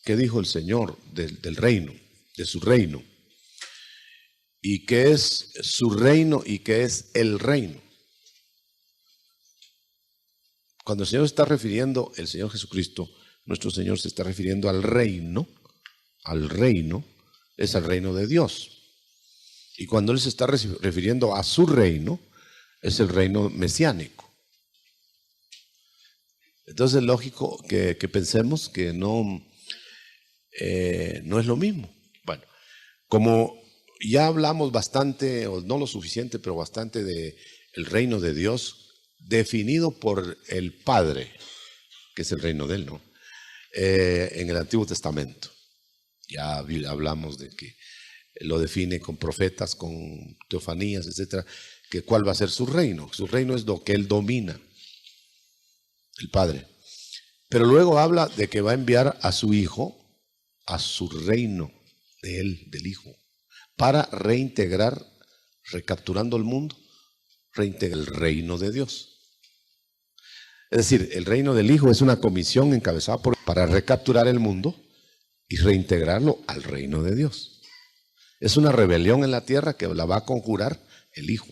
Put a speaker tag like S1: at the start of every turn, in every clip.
S1: ¿qué dijo el Señor del reino, de su reino? ¿Y qué es su reino y qué es el reino? Cuando el Señor está refiriendo, el Señor Jesucristo, nuestro Señor, se está refiriendo al reino, es el reino de Dios. Y cuando Él se está refiriendo a su reino, es el reino mesiánico. Entonces es lógico que pensemos que no es lo mismo. Bueno, como ya hablamos bastante, o no lo suficiente, pero bastante de el reino de Dios, definido por el Padre, que es el reino de Él, ¿no? En el Antiguo Testamento. Ya hablamos de que lo define con profetas, con teofanías, etcétera, que cuál va a ser su reino. Su reino es lo que Él domina, el Padre. Pero luego habla de que va a enviar a su Hijo a su reino de Él, del Hijo, para reintegrar, recapturando el mundo, reintegrar el reino de Dios. Es decir, el reino del Hijo es una comisión encabezada para recapturar el mundo y reintegrarlo al reino de Dios. Es una rebelión en la tierra que la va a conjurar el Hijo.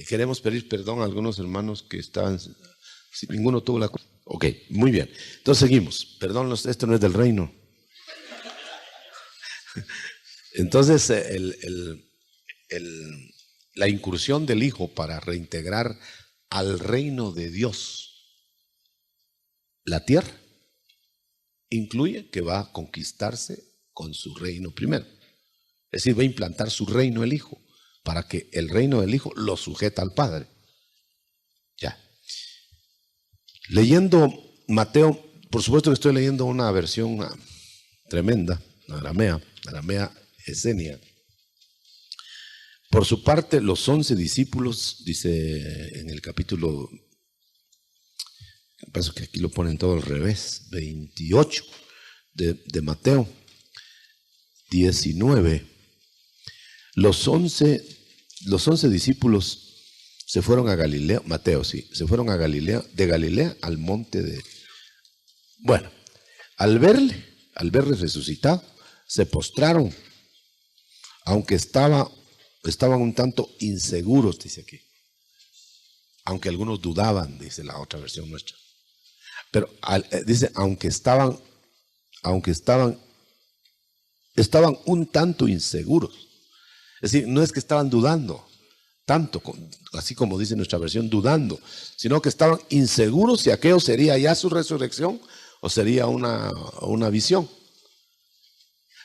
S1: Queremos pedir perdón a algunos hermanos que estaban, si ninguno tuvo la... Ok, muy bien. Entonces seguimos. Perdón, esto no es del reino. Entonces, la incursión del Hijo para reintegrar al reino de Dios la tierra incluye que va a conquistarse con su reino primero. Es decir, va a implantar su reino el Hijo para que el reino del Hijo lo sujeta al Padre. Ya. Leyendo Mateo, por supuesto que estoy leyendo una versión tremenda, aramea esenia. Por su parte, los 11 discípulos, dice en el capítulo, parece que aquí lo ponen todo al revés, 28 de Mateo, 19. Los 11 discípulos se fueron a Galilea, Mateo, sí, se fueron a Galilea, de Galilea al monte de... Bueno, al verle resucitado, se postraron, aunque estaban un tanto inseguros, dice aquí. Aunque algunos dudaban, dice la otra versión nuestra. Pero dice, aunque estaban un tanto inseguros. Es decir, no es que estaban dudando, tanto, así como dice nuestra versión, dudando, sino que estaban inseguros si aquello sería ya su resurrección o sería una visión.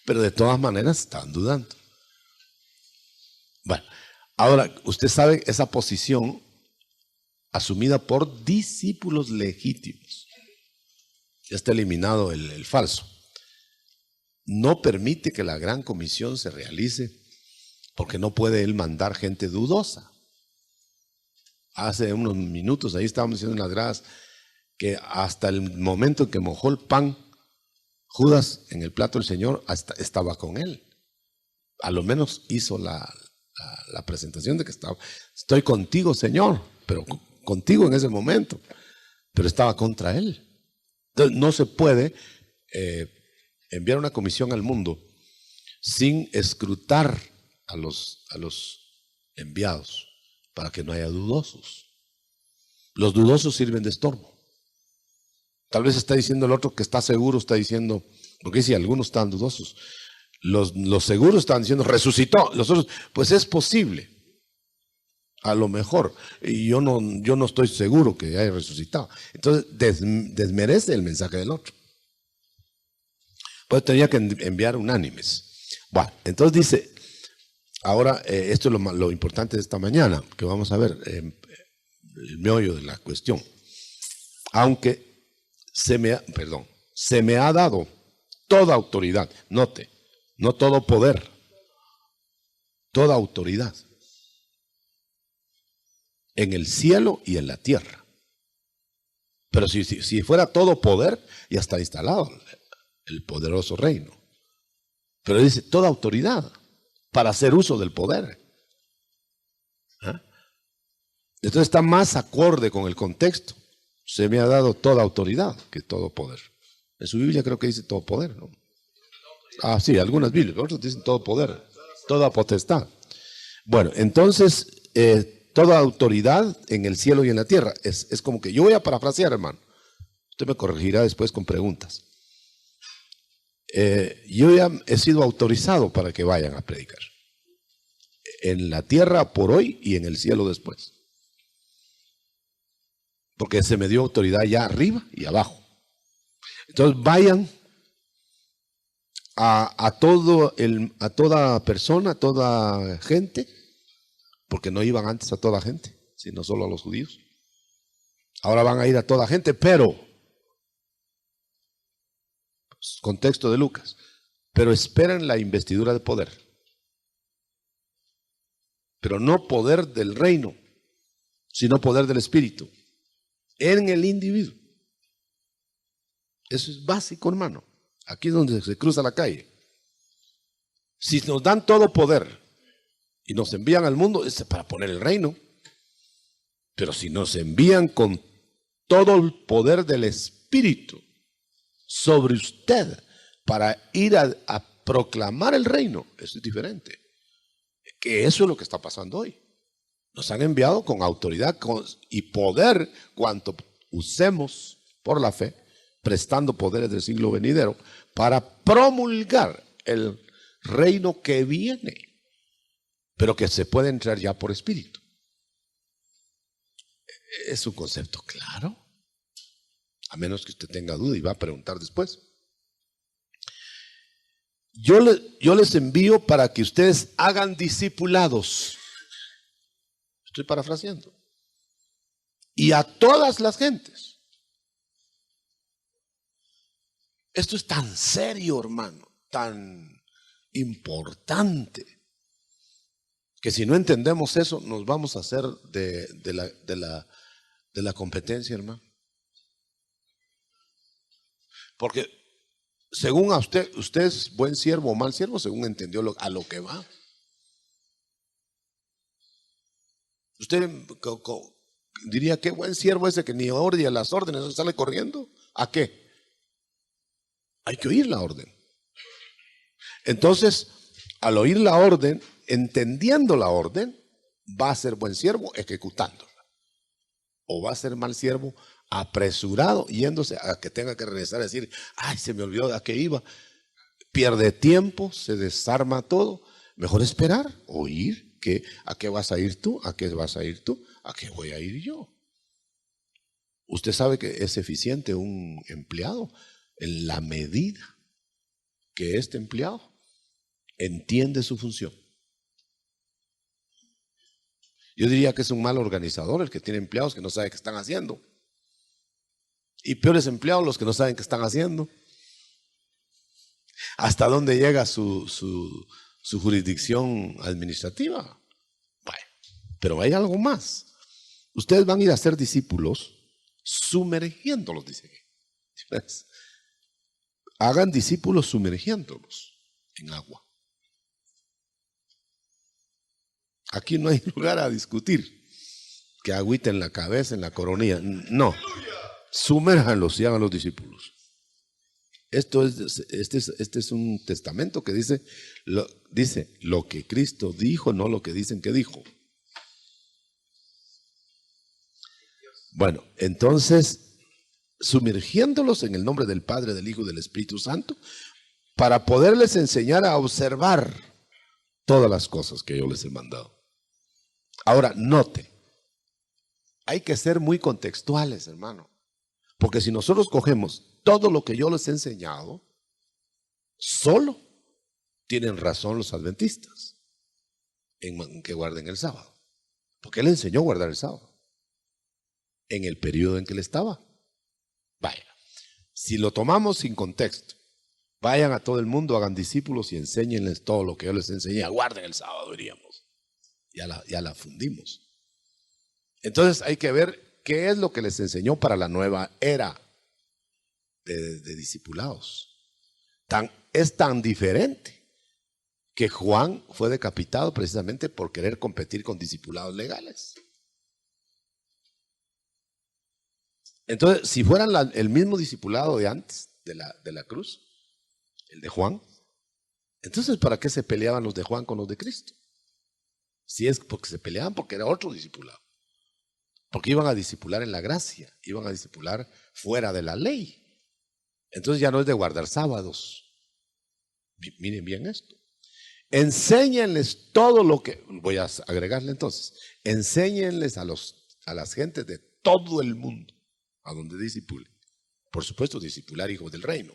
S1: Pero de todas maneras estaban dudando. Bueno, ahora usted sabe esa posición asumida por discípulos legítimos. Ya está eliminado el falso. No permite que la gran comisión se realice porque no puede él mandar gente dudosa. Hace unos minutos ahí estábamos diciendo en las gradas que hasta el momento en que mojó el pan, Judas en el plato del Señor estaba con él. A lo menos hizo la presentación de que estoy contigo, Señor, pero contigo en ese momento, pero estaba contra él. Entonces no se puede enviar una comisión al mundo sin escrutar a los enviados para que no haya dudosos. Los dudosos sirven de estorbo. Tal vez está diciendo el otro que está seguro, está diciendo, porque si algunos están dudosos, los seguros están diciendo resucitó, los otros, pues es posible, a lo mejor, y yo no estoy seguro que haya resucitado. Entonces desmerece el mensaje del otro. Pues tenía que enviar unánimes. Bueno, entonces dice, ahora esto es lo importante de esta mañana, que vamos a ver el meollo de la cuestión. Aunque se me ha dado toda autoridad, note, no todo poder, toda autoridad en el cielo y en la tierra. Pero si fuera todo poder, ya está instalado el poderoso reino. Pero dice toda autoridad para hacer uso del poder. ¿Ah? Entonces está más acorde con el contexto. Se me ha dado toda autoridad, que todo poder. En su Biblia creo que dice todo poder, ¿no? Ah, sí, algunas Biblias, otras dicen todo poder, toda potestad. Bueno, entonces, toda autoridad en el cielo y en la tierra. Es como que yo voy a parafrasear, hermano. Usted me corregirá después con preguntas. Yo ya he sido autorizado para que vayan a predicar. En la tierra por hoy y en el cielo después. Porque se me dio autoridad ya arriba y abajo. Entonces vayan a toda persona, a toda gente, porque no iban antes a toda gente, sino solo a los judíos. Ahora van a ir a toda gente, pero, contexto de Lucas, pero esperan la investidura de poder. Pero no poder del reino, sino poder del Espíritu, en el individuo. Eso es básico, hermano. Aquí es donde se cruza la calle. Si nos dan todo poder y nos envían al mundo, es para poner el reino. Pero si nos envían con todo el poder del Espíritu sobre usted para ir a proclamar el reino, eso es diferente. Que eso es lo que está pasando hoy. Nos han enviado con autoridad y poder, cuanto usemos por la fe, prestando poderes del siglo venidero, para promulgar el reino que viene, pero que se puede entrar ya por espíritu. Es un concepto claro, a menos que usted tenga duda y va a preguntar después. Yo les envío para que ustedes hagan discipulados. Estoy parafraseando. Y a todas las gentes. Esto es tan serio, hermano, tan importante, que si no entendemos eso, nos vamos a hacer de la competencia, hermano. Porque según a usted es buen siervo o mal siervo, según entendió a lo que va. Usted diría, qué buen siervo ese que ni oye las órdenes, sale corriendo. ¿A qué? Hay que oír la orden. Entonces, al oír la orden, entendiendo la orden, va a ser buen siervo ejecutándola. O va a ser mal siervo apresurado, yéndose a que tenga que regresar a decir, ay, se me olvidó a qué iba. Pierde tiempo, se desarma todo. Mejor esperar, oír, ¿a qué vas a ir tú? ¿A qué vas a ir tú? ¿A qué voy a ir yo? Usted sabe que es eficiente un empleado en la medida que este empleado entiende su función. Yo diría que es un mal organizador el que tiene empleados que no sabe qué están haciendo. Y peores empleados los que no saben qué están haciendo. ¿Hasta dónde llega su jurisdicción administrativa? Bueno, pero hay algo más. Ustedes van a ir a ser discípulos sumergiéndolos, dice. Hagan discípulos sumergiéndolos en agua. Aquí no hay lugar a discutir que agüita en la cabeza, en la coronilla. No, sumérjanlos y hagan los discípulos. Este es un testamento que dice lo que Cristo dijo, no lo que dicen que dijo. Bueno, entonces, sumergiéndolos en el nombre del Padre, del Hijo y del Espíritu Santo, para poderles enseñar a observar todas las cosas que yo les he mandado. Ahora, note, hay que ser muy contextuales, hermano, porque si nosotros cogemos todo lo que yo les he enseñado, solo tienen razón los adventistas en que guarden el sábado, porque él enseñó a guardar el sábado en el periodo en que él estaba. Vaya, si lo tomamos sin contexto, vayan a todo el mundo, hagan discípulos y enséñenles todo lo que yo les enseñé, guarden el sábado, diríamos. Ya la fundimos. Entonces hay que ver qué es lo que les enseñó para la nueva era de discipulados. Es tan diferente que Juan fue decapitado precisamente por querer competir con discipulados legales. Entonces, si fueran el mismo discipulado de antes, de la cruz, el de Juan, entonces ¿para qué se peleaban los de Juan con los de Cristo? Si es porque se peleaban porque era otro discipulado. Porque iban a discipular en la gracia, iban a discipular fuera de la ley. Entonces ya no es de guardar sábados. Miren bien esto. Enséñenles todo lo que, voy a agregarle entonces, enséñenles a las gentes de todo el mundo, a donde discipulen. Por supuesto, discipular hijos del reino.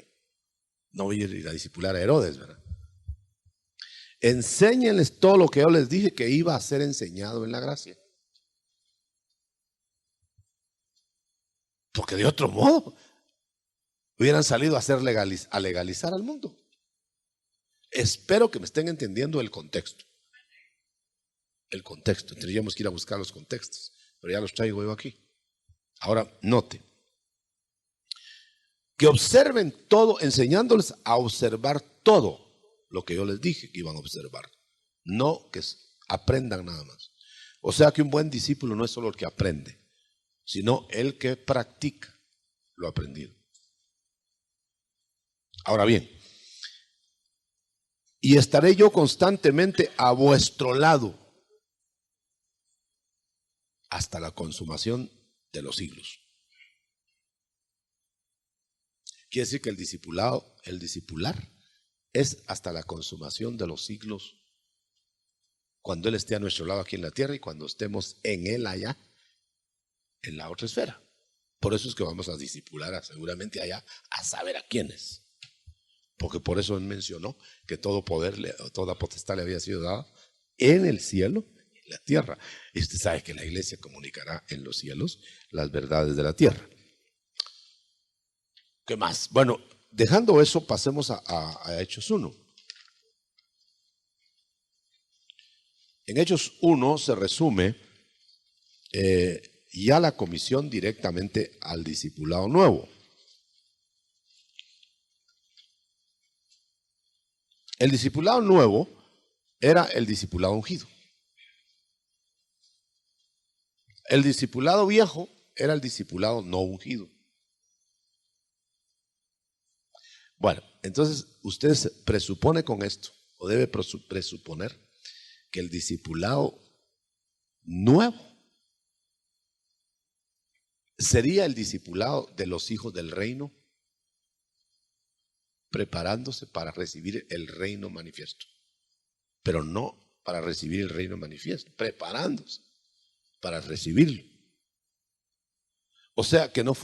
S1: No voy a ir a discipular a Herodes, ¿verdad? Enséñenles todo lo que yo les dije que iba a ser enseñado en la gracia. Porque de otro modo hubieran salido a hacer a legalizar al mundo. Espero que me estén entendiendo el contexto. El contexto. Tendríamos que ir a buscar los contextos, pero ya los traigo yo aquí. Ahora, note. Que observen todo, enseñándoles a observar todo lo que yo les dije que iban a observar. No que aprendan nada más. O sea que un buen discípulo no es solo el que aprende, sino el que practica lo aprendido. Ahora bien, y estaré yo constantemente a vuestro lado hasta la consumación de los siglos. Quiere decir que el discipular, es hasta la consumación de los siglos, cuando Él esté a nuestro lado aquí en la tierra y cuando estemos en Él allá, en la otra esfera. Por eso es que vamos a discipular seguramente allá, a saber a quiénes. Porque por eso Él mencionó que todo poder, toda potestad le había sido dada en el cielo y en la tierra. Y usted sabe que la iglesia comunicará en los cielos las verdades de la tierra. ¿Qué más? Bueno, dejando eso, pasemos a Hechos 1. En Hechos 1 se resume ya la comisión directamente al discipulado nuevo. El discipulado nuevo era el discipulado ungido. El discipulado viejo era el discipulado no ungido. Bueno, entonces usted presupone con esto, o debe presuponer, que el discipulado nuevo sería el discipulado de los hijos del reino, preparándose para recibir el reino manifiesto. Pero no para recibir el reino manifiesto, preparándose para recibirlo. O sea que no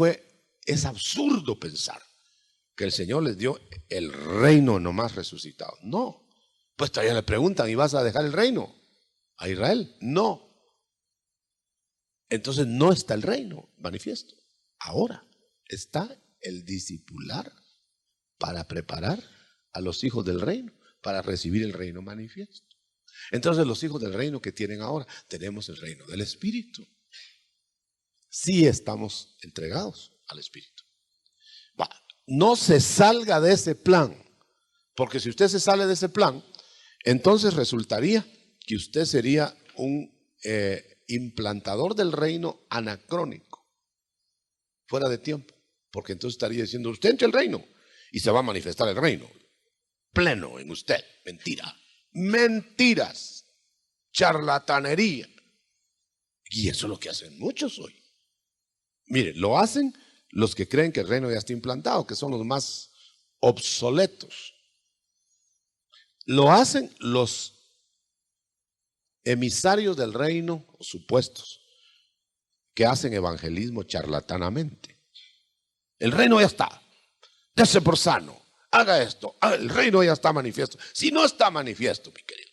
S1: es absurdo pensar que el Señor les dio el reino nomás resucitado. No, pues todavía le preguntan, ¿y vas a dejar el reino a Israel? No. Entonces no está el reino manifiesto. Ahora está el discipular para preparar a los hijos del reino para recibir el reino manifiesto. Entonces los hijos del reino que tienen ahora, tenemos el reino del Espíritu. Sí estamos entregados al Espíritu. No se salga de ese plan, porque si usted se sale de ese plan, entonces resultaría que usted sería un implantador del reino anacrónico, fuera de tiempo, porque entonces estaría diciendo, usted entre el reino y se va a manifestar el reino pleno en usted. Mentira, mentiras, charlatanería. Y eso es lo que hacen muchos hoy. Mire, lo hacen los que creen que el reino ya está implantado, que son los más obsoletos. Lo hacen los emisarios del reino, supuestos, que hacen evangelismo charlatanamente. El reino ya está, dése por sano, haga esto, el reino ya está manifiesto. Si no está manifiesto, mi querido,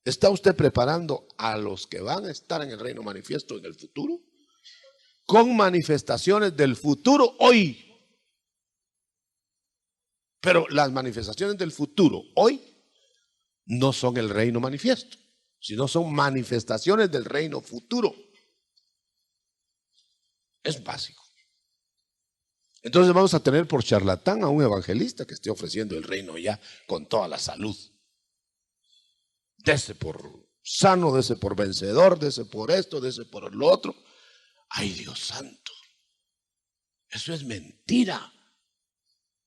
S1: ¿está usted preparando a los que van a estar en el reino manifiesto en el futuro? Con manifestaciones del futuro hoy. Pero las manifestaciones del futuro hoy no son el reino manifiesto, sino son manifestaciones del reino futuro. Es básico. Entonces vamos a tener por charlatán a un evangelista que esté ofreciendo el reino ya con toda la salud. Dese por sano, dese por vencedor, dese por esto, dese por lo otro. Ay, Dios santo. Eso es mentira.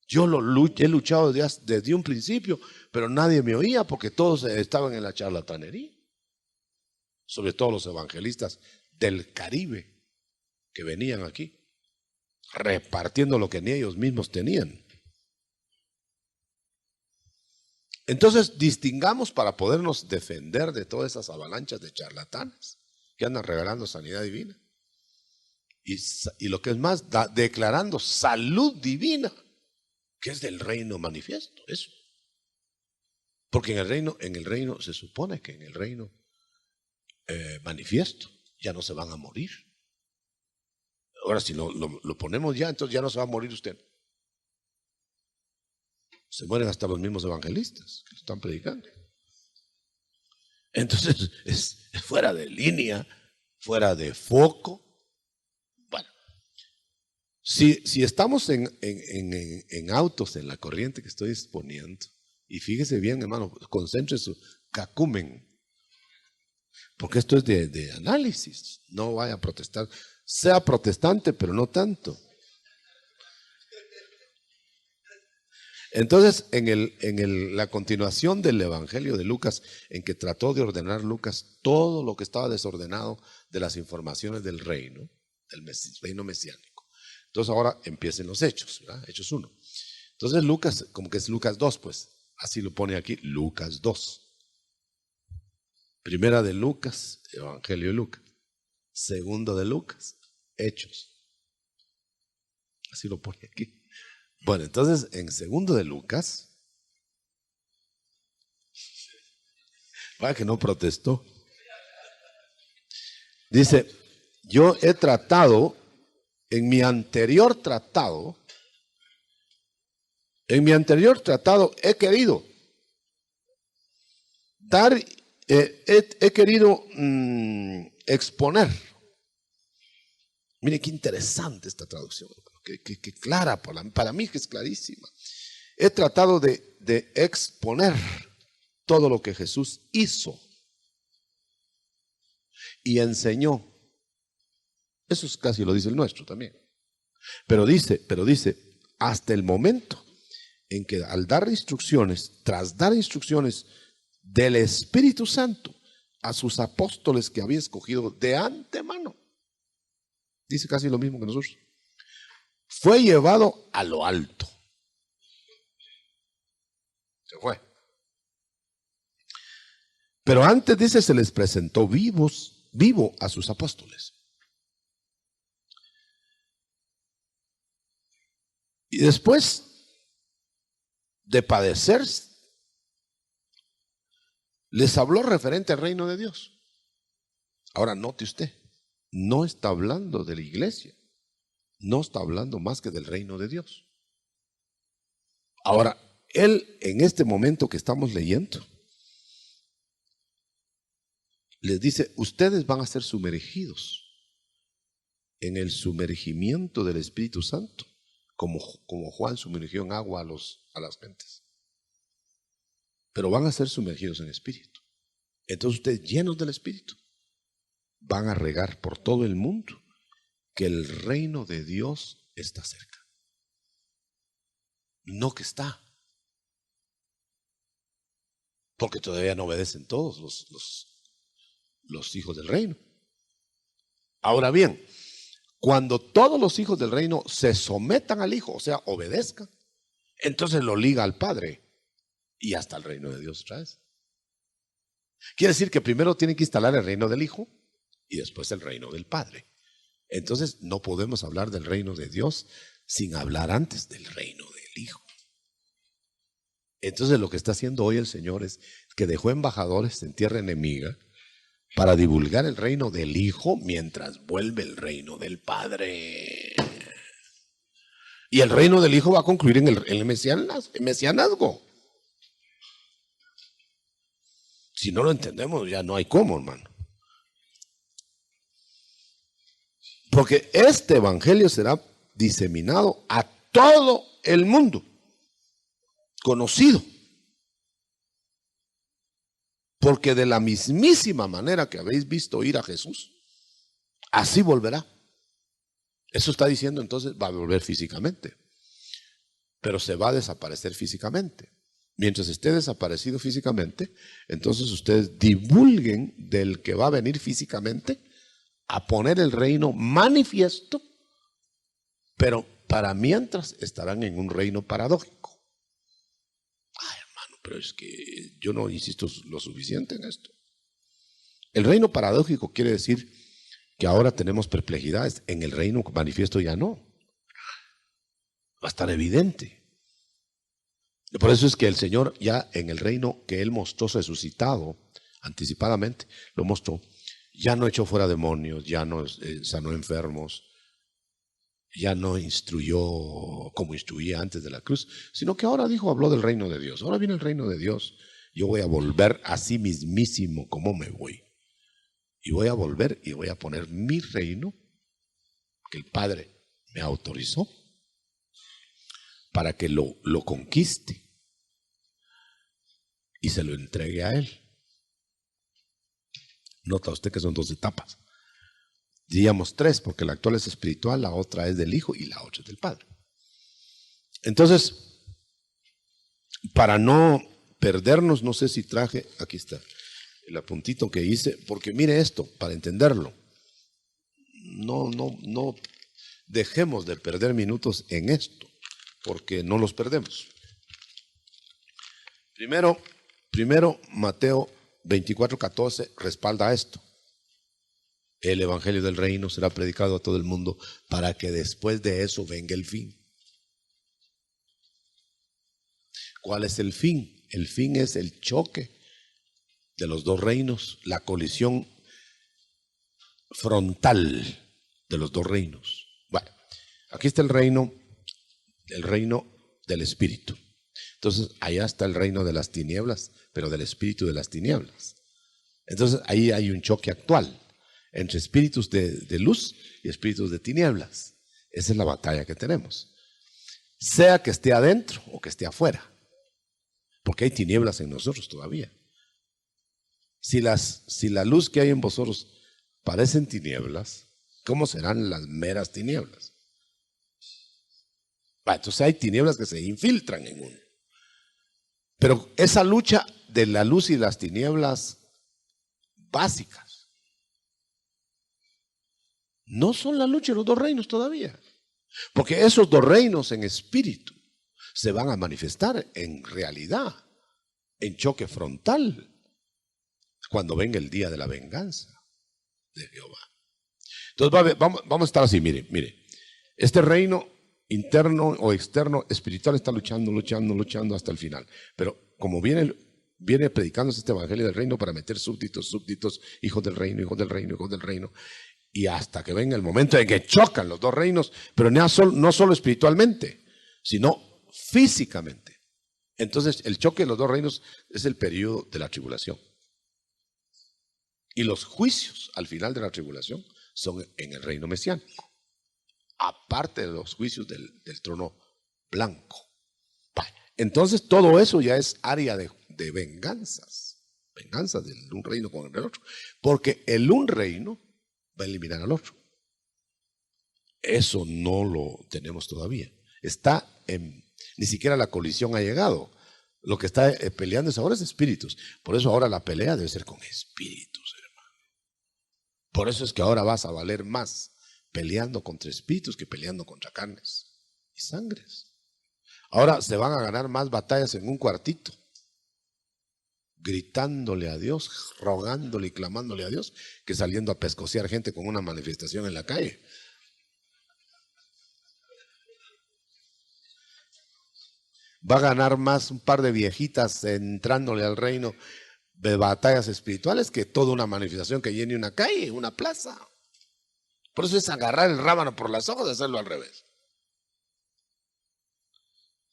S1: Yo he luchado desde un principio, pero nadie me oía porque todos estaban en la charlatanería. Sobre todo los evangelistas del Caribe que venían aquí, repartiendo lo que ni ellos mismos tenían. Entonces, distingamos para podernos defender de todas esas avalanchas de charlatanes que andan revelando sanidad divina. Y lo que es más, declarando salud divina, que es del reino manifiesto, eso. Porque en el reino se supone que en el reino manifiesto ya no se van a morir. Ahora, si lo ponemos ya, entonces ya no se va a morir usted. Se mueren hasta los mismos evangelistas que están predicando. Entonces es fuera de línea, fuera de foco. Bueno, si estamos en autos, en la corriente que estoy exponiendo, y fíjese bien, hermano, concentre su cacumen, porque esto es de análisis. No vaya a protestar, sea protestante, pero no tanto. Entonces, en la continuación del Evangelio de Lucas, en que trató de ordenar Lucas todo lo que estaba desordenado de las informaciones del reino mesiánico. Entonces ahora empiecen los hechos, ¿verdad? Hechos 1. Entonces Lucas, como que es Lucas 2, pues, así lo pone aquí, Lucas 2. Primera de Lucas, Evangelio de Lucas. Segundo de Lucas, Hechos. Así lo pone aquí. Bueno, entonces en segundo de Lucas, para que no protestó, dice, yo he tratado, en mi anterior tratado he querido dar, he querido exponer. Mire qué interesante esta traducción. Que clara, para mí que es clarísima. He tratado de exponer todo lo que Jesús hizo y enseñó. Eso es casi lo dice el nuestro también. Pero dice, hasta el momento en que al dar instrucciones, tras dar instrucciones del Espíritu Santo a sus apóstoles que había escogido de antemano, dice casi lo mismo que nosotros, fue llevado a lo alto. Se fue. Pero antes, dice, se les presentó vivo a sus apóstoles. Y después de padecer, les habló referente al reino de Dios. Ahora note usted, no está hablando de la iglesia, no está hablando más que del reino de Dios. Ahora, él en este momento que estamos leyendo, les dice, ustedes van a ser sumergidos en el sumergimiento del Espíritu Santo, como Juan sumergió en agua a las gentes. Pero van a ser sumergidos en espíritu. Entonces ustedes, llenos del Espíritu, van a regar por todo el mundo que el reino de Dios está cerca. No que está. Porque todavía no obedecen todos los hijos del reino. Ahora bien, cuando todos los hijos del reino se sometan al Hijo, o sea, obedezcan, entonces lo liga al Padre y hasta el reino de Dios otra vez. Quiere decir que primero tienen que instalar el reino del Hijo y después el reino del Padre. Entonces no podemos hablar del reino de Dios sin hablar antes del reino del Hijo. Entonces lo que está haciendo hoy el Señor es que dejó embajadores en tierra enemiga para divulgar el reino del Hijo mientras vuelve el reino del Padre. Y el reino del Hijo va a concluir en el mesianazgo. Si no lo entendemos, ya no hay cómo, hermano. Porque este evangelio será diseminado a todo el mundo, conocido. Porque de la mismísima manera que habéis visto ir a Jesús, así volverá. Eso está diciendo entonces va a volver físicamente, pero se va a desaparecer físicamente. Mientras esté desaparecido físicamente, entonces ustedes divulguen del que va a venir físicamente a poner el reino manifiesto, pero para mientras estarán en un reino paradójico. Ay, hermano, pero es que yo no insisto lo suficiente en esto. El reino paradójico quiere decir que ahora tenemos perplejidades. En el reino manifiesto ya no. Va a estar evidente. Por eso es que el Señor ya en el reino que Él mostró resucitado, anticipadamente lo mostró, ya no echó fuera demonios, ya no sanó enfermos, ya no instruyó como instruía antes de la cruz, sino que ahora habló del reino de Dios. Ahora viene el reino de Dios. Yo voy a volver a sí mismísimo como me voy. Y voy a volver y voy a poner mi reino, que el Padre me autorizó, para que lo conquiste y se lo entregue a Él. Nota usted que son 2 etapas. Diríamos 3, porque la actual es espiritual, la otra es del Hijo y la otra es del Padre. Entonces, para no perdernos, no sé si traje, aquí está, el apuntito que hice, porque mire esto, para entenderlo. No dejemos de perder minutos en esto, porque no los perdemos. Primero Mateo 24:14 respalda esto. El evangelio del reino será predicado a todo el mundo para que después de eso venga el fin. ¿Cuál es el fin? El fin es el choque de los 2 reinos, la colisión frontal de los 2 reinos. Bueno, aquí está el reino del espíritu. Entonces, allá está el reino de las tinieblas, pero del espíritu de las tinieblas. Entonces, ahí hay un choque actual entre espíritus de luz y espíritus de tinieblas. Esa es la batalla que tenemos. Sea que esté adentro o que esté afuera, porque hay tinieblas en nosotros todavía. Si la luz que hay en vosotros parecen tinieblas, ¿cómo serán las meras tinieblas? Entonces hay tinieblas que se infiltran en uno. Pero esa lucha de la luz y las tinieblas básicas no son la lucha de los 2 reinos todavía. Porque esos 2 reinos en espíritu se van a manifestar en realidad, en choque frontal, cuando venga el día de la venganza de Jehová. Entonces vamos a estar así, mire. Este reino interno o externo espiritual está luchando hasta el final. Pero como viene predicándose este evangelio del reino para meter súbditos, hijos del reino, hijos del reino, y hasta que venga el momento en que chocan los 2 reinos, pero no solo espiritualmente, sino físicamente. Entonces el choque de los 2 reinos es el periodo de la tribulación. Y los juicios al final de la tribulación son en el reino mesiánico, aparte de los juicios del trono blanco. Entonces todo eso ya es área de venganzas de un reino con el otro, porque el un reino va a eliminar al otro. Eso no lo tenemos todavía. Ni siquiera la colisión ha llegado. Lo que está peleando ahora es espíritus. Por eso ahora la pelea debe ser con espíritus, hermano. Por eso es que ahora vas a valer más peleando contra espíritus que peleando contra carnes y sangres. Ahora se van a ganar más batallas en un cuartito, gritándole a Dios, rogándole y clamándole a Dios, que saliendo a pescocear gente con una manifestación en la calle. Va a ganar más un par de viejitas entrándole al reino de batallas espirituales que toda una manifestación que llene una calle, una plaza. Por eso es agarrar el rábano por las hojas y hacerlo al revés.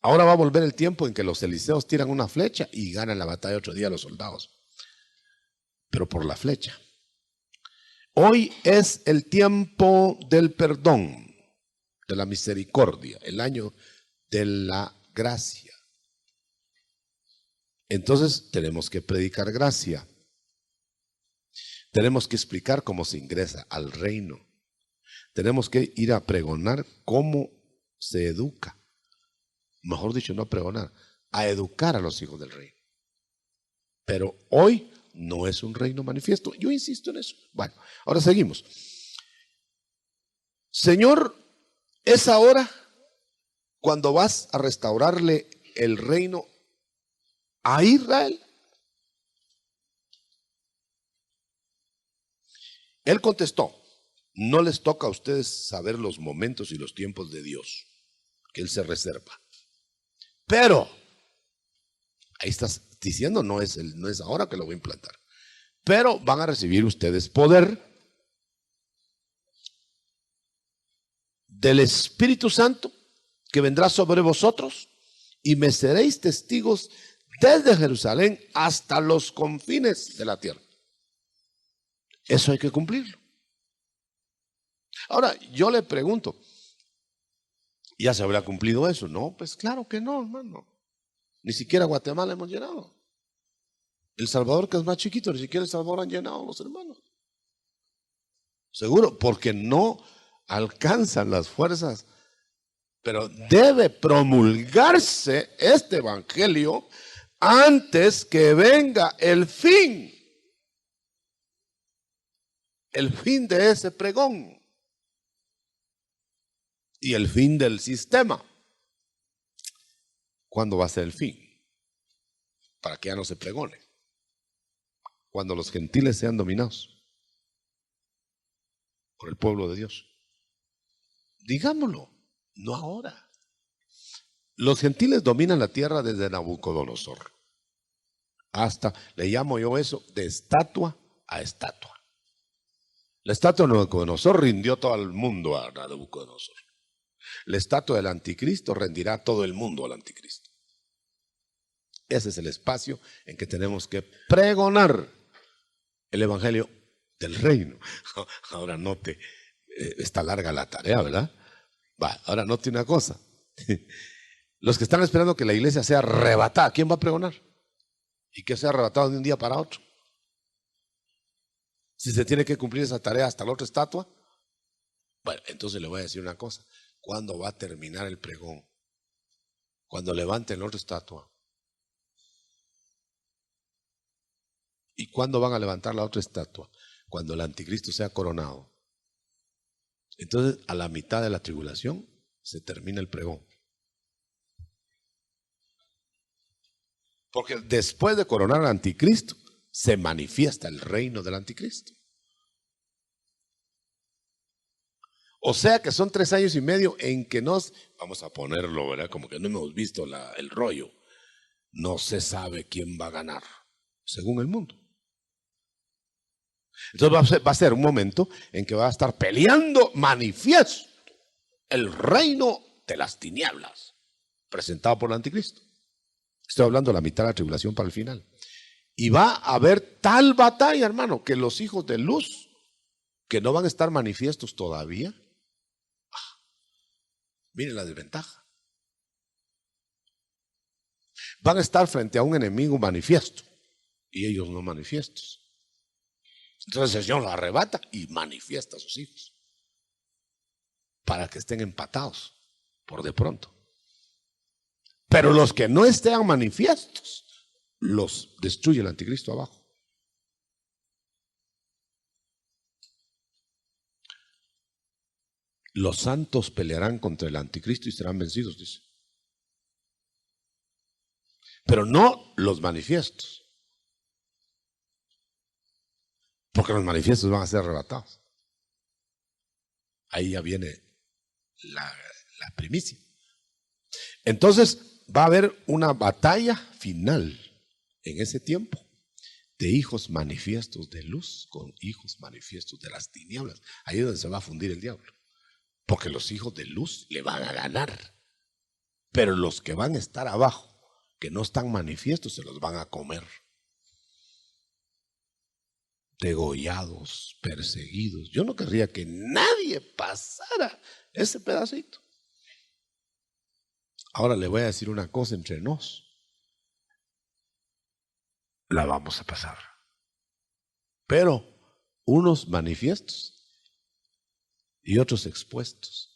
S1: Ahora va a volver el tiempo en que los eliseos tiran una flecha y ganan la batalla otro día los soldados, pero por la flecha. Hoy es el tiempo del perdón, de la misericordia, el año de la gracia. Entonces tenemos que predicar gracia. Tenemos que explicar cómo se ingresa al reino. Tenemos que ir a pregonar cómo se educa. Mejor dicho, no a pregonar, a educar a los hijos del reino. Pero hoy no es un reino manifiesto. Yo insisto en eso. Bueno, ahora seguimos. Señor, es ahora cuando vas a restaurarle el reino a Israel. Él contestó: no les toca a ustedes saber los momentos y los tiempos de Dios, que Él se reserva. Pero, ahí estás diciendo, no es ahora que lo voy a implantar. Pero van a recibir ustedes poder del Espíritu Santo que vendrá sobre vosotros, y me seréis testigos desde Jerusalén hasta los confines de la tierra. Eso hay que cumplirlo. Ahora, yo le pregunto, ¿ya se habrá cumplido eso? No, pues claro que no, hermano. Ni siquiera Guatemala hemos llenado. El Salvador, que es más chiquito, ni siquiera El Salvador han llenado los hermanos. Seguro, porque no alcanzan las fuerzas. Pero debe promulgarse este evangelio antes que venga el fin. El fin de ese pregón. Y el fin del sistema. ¿Cuándo va a ser el fin? Para que ya no se pregone. Cuando los gentiles sean dominados por el pueblo de Dios. Digámoslo, no ahora. Los gentiles dominan la tierra desde Nabucodonosor. Hasta, le llamo yo eso, de estatua a estatua. La estatua de Nabucodonosor rindió todo el mundo a Nabucodonosor. La estatua del anticristo rendirá todo el mundo al anticristo. Ese es el espacio en que tenemos que pregonar el evangelio del reino. Ahora note, está larga la tarea, ¿verdad? Va, ahora note una cosa. Los que están esperando que la iglesia sea arrebatada, ¿quién va a pregonar? Y que sea arrebatado de un día para otro. Si se tiene que cumplir esa tarea hasta la otra estatua, bueno, entonces le voy a decir una cosa. ¿Cuándo va a terminar el pregón? Cuando levanten la otra estatua. ¿Y cuándo van a levantar la otra estatua? Cuando el anticristo sea coronado. Entonces, a la mitad de la tribulación se termina el pregón. Porque después de coronar al anticristo, se manifiesta el reino del anticristo. O sea que son 3 años y medio en que vamos a ponerlo, ¿verdad? Como que no hemos visto el rollo. No se sabe quién va a ganar, según el mundo. Entonces va a ser un momento en que va a estar peleando manifiesto el reino de las tinieblas, presentado por el anticristo. Estoy hablando de la mitad de la tribulación para el final. Y va a haber tal batalla, hermano, que los hijos de luz, que no van a estar manifiestos todavía, miren la desventaja. Van a estar frente a un enemigo manifiesto y ellos no manifiestos. Entonces el Señor los arrebata y manifiesta a sus hijos para que estén empatados por de pronto. Pero los que no estén manifiestos, los destruye el anticristo abajo. Los santos pelearán contra el anticristo y serán vencidos, dice. Pero no los manifiestos. Porque los manifiestos van a ser arrebatados. Ahí ya viene la primicia. Entonces va a haber una batalla final en ese tiempo de hijos manifiestos de luz con hijos manifiestos de las tinieblas. Ahí es donde se va a fundir el diablo. Porque los hijos de luz le van a ganar. Pero los que van a estar abajo, que no están manifiestos, se los van a comer. Degollados, perseguidos. Yo no querría que nadie pasara ese pedacito. Ahora le voy a decir una cosa entre nos. La vamos a pasar. Pero unos manifiestos y otros expuestos.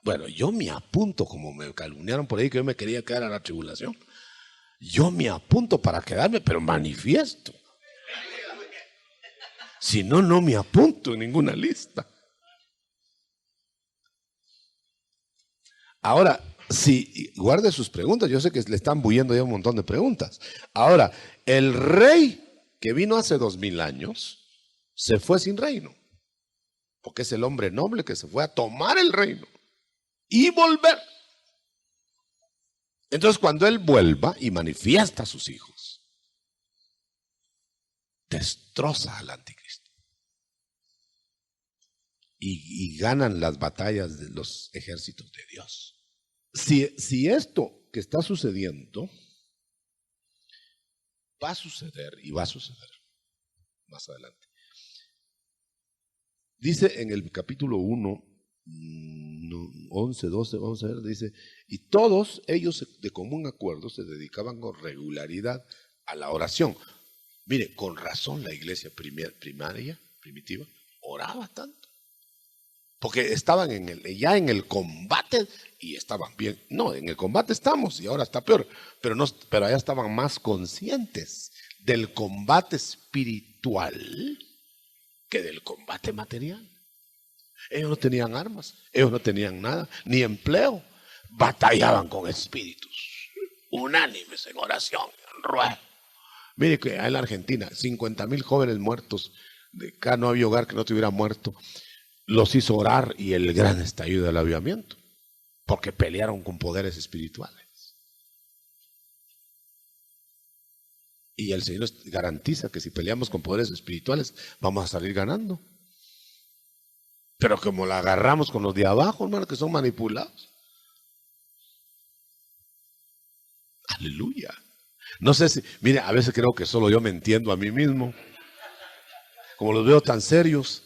S1: Bueno, yo me apunto, como me calumniaron por ahí que yo me quería quedar a la tribulación. Yo me apunto para quedarme, pero manifiesto. Si no, no me apunto en ninguna lista. Ahora, si guarde sus preguntas, yo sé que le están bullendo ya un montón de preguntas. Ahora, el rey que vino hace 2000 años se fue sin reino, porque es el hombre noble que se fue a tomar el reino y volver. Entonces, cuando él vuelva y manifiesta a sus hijos, destroza al anticristo y ganan las batallas de los ejércitos de Dios. Si esto que está sucediendo va a suceder y va a suceder más adelante. Dice en el capítulo 1, 11, 12, vamos a ver, dice, y todos ellos de común acuerdo se dedicaban con regularidad a la oración. Mire, con razón la iglesia primitiva, oraba tanto. Porque estaban ya en el combate y estaban bien. No, en el combate estamos y ahora está peor. Pero allá estaban más conscientes del combate espiritual que del combate material. Ellos no tenían armas, ellos no tenían nada, ni empleo. Batallaban con espíritus, unánimes en oración, en ruego. Mire que en la Argentina, 50,000 jóvenes muertos, de acá no había hogar que no tuviera muerto. Los hizo orar y el gran estallido del avivamiento, porque pelearon con poderes espirituales. Y el Señor garantiza que si peleamos con poderes espirituales, vamos a salir ganando. Pero como la agarramos con los de abajo, hermano, que son manipulados. Aleluya. No sé si, mire, a veces creo que solo yo me entiendo a mí mismo, como los veo tan serios.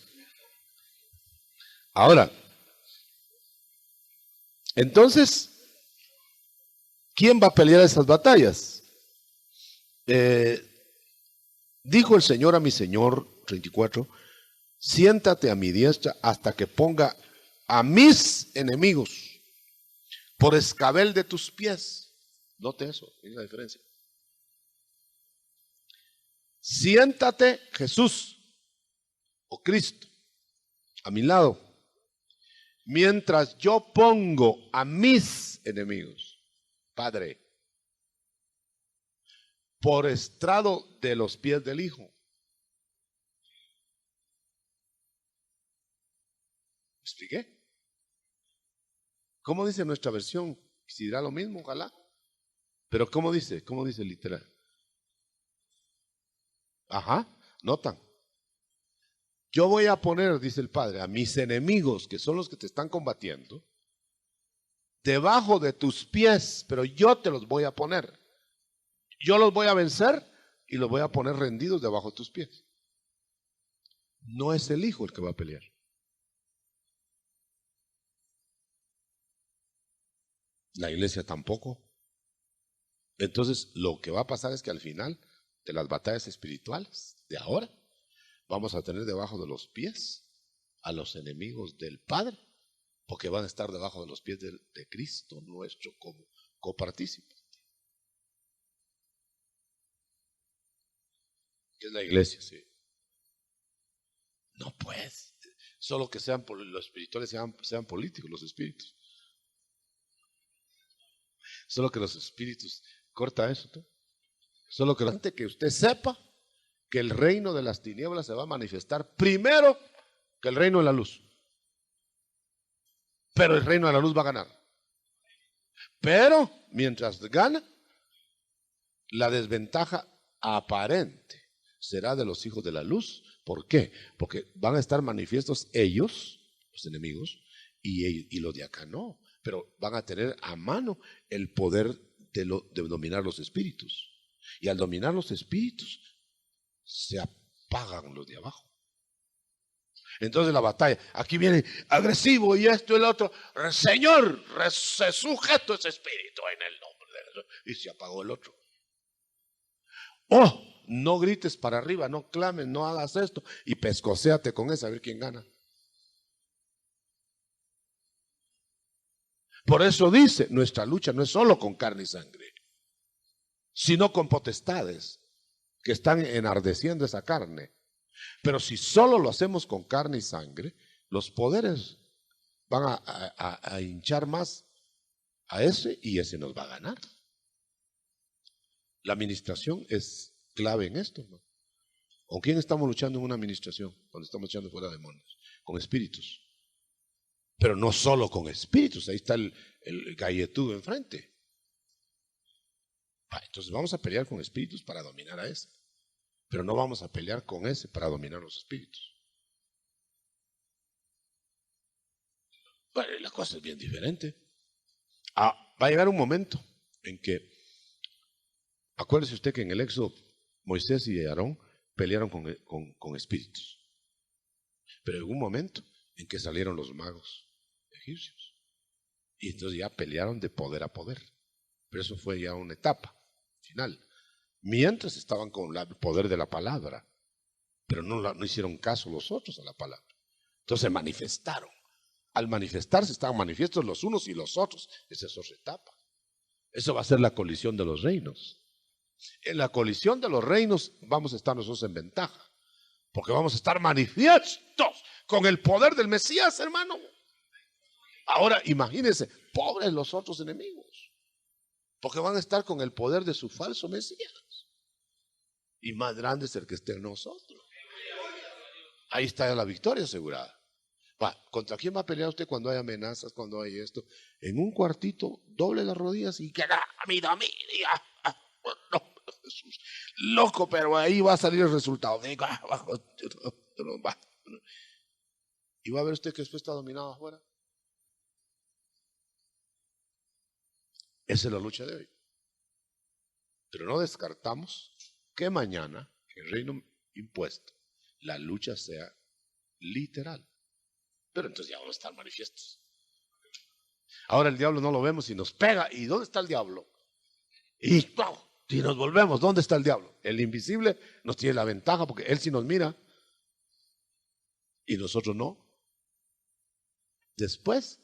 S1: Ahora, entonces, ¿quién va a pelear esas batallas? Dijo el Señor a mi Señor, 34, siéntate a mi diestra hasta que ponga a mis enemigos por escabel de tus pies. Note eso, es la diferencia. Siéntate, Jesús o Cristo, a mi lado, mientras yo pongo a mis enemigos, Padre, por estrado de los pies del Hijo. ¿Me expliqué? ¿Cómo dice nuestra versión? Si dirá lo mismo, ojalá. Pero ¿cómo dice? ¿Cómo dice literal? Ajá, notan. Yo voy a poner, dice el Padre, a mis enemigos, que son los que te están combatiendo, debajo de tus pies, pero yo te los voy a poner. Yo los voy a vencer y los voy a poner rendidos debajo de tus pies. No es el Hijo el que va a pelear. La iglesia tampoco. Entonces, lo que va a pasar es que al final de las batallas espirituales de ahora, vamos a tener debajo de los pies a los enemigos del Padre, porque van a estar debajo de los pies de Cristo, nuestro copartícipe. ¿Qué es la iglesia? Sí. No pues, solo que sean los espirituales sean políticos, los espíritus. Solo que los espíritus, corta eso tú. Solo que usted sepa que el reino de las tinieblas se va a manifestar primero que el reino de la luz. Pero el reino de la luz va a ganar. Pero mientras gana, la desventaja aparente será de los hijos de la luz. ¿Por qué? Porque van a estar manifiestos ellos, los enemigos, y los de acá no. Pero van a tener a mano el poder de dominar los espíritus. Y al dominar los espíritus, se apagan los de abajo. Entonces la batalla, aquí viene agresivo y esto y el otro. Señor, se sujeto ese espíritu en el nombre de Jesús. Y se apagó el otro. Oh, no grites para arriba, no clames, no hagas esto y pescocéate con eso a ver quién gana. Por eso dice, nuestra lucha no es solo con carne y sangre, sino con potestades que están enardeciendo esa carne. Pero si solo lo hacemos con carne y sangre, los poderes van a hinchar más a ese y ese nos va a ganar. La administración es clave en esto, ¿no? ¿Con quién estamos luchando en una administración? Cuando estamos echando fuera demonios, con espíritus. Pero no solo con espíritus, ahí está el galletudo enfrente. Entonces vamos a pelear con espíritus para dominar a ese, pero no vamos a pelear con ese para dominar los espíritus. Bueno, la cosa es bien diferente. Va a llegar un momento en que, acuérdese usted que en el Éxodo Moisés y Aarón pelearon con espíritus, pero en un momento en que salieron los magos egipcios y entonces ya pelearon de poder a poder, pero eso fue ya una etapa final, mientras estaban con el poder de la palabra, pero no hicieron caso los otros a la palabra, entonces se manifestaron. Al manifestarse estaban manifiestos los unos y los otros. Esa es otra etapa. Eso va a ser la colisión de los reinos. En la colisión de los reinos vamos a estar nosotros en ventaja, porque vamos a estar manifiestos con el poder del Mesías, hermano. Ahora imagínense, pobres los otros enemigos, porque van a estar con el poder de su falso Mesías. Y más grande es el que esté en nosotros. Ahí está la victoria asegurada. ¿Contra quién va a pelear usted cuando hay amenazas, cuando hay esto? En un cuartito, doble las rodillas y que mira, no, Jesús, loco, pero ahí va a salir el resultado. Y va a ver usted que después está dominado afuera. Esa es la lucha de hoy. Pero no descartamos que mañana, en el reino impuesto, la lucha sea literal. Pero entonces ya vamos a estar manifiestos. Ahora el diablo no lo vemos y nos pega. ¿Y dónde está el diablo? Y si nos volvemos, ¿dónde está el diablo? El invisible nos tiene la ventaja porque él sí nos mira y nosotros no. Después,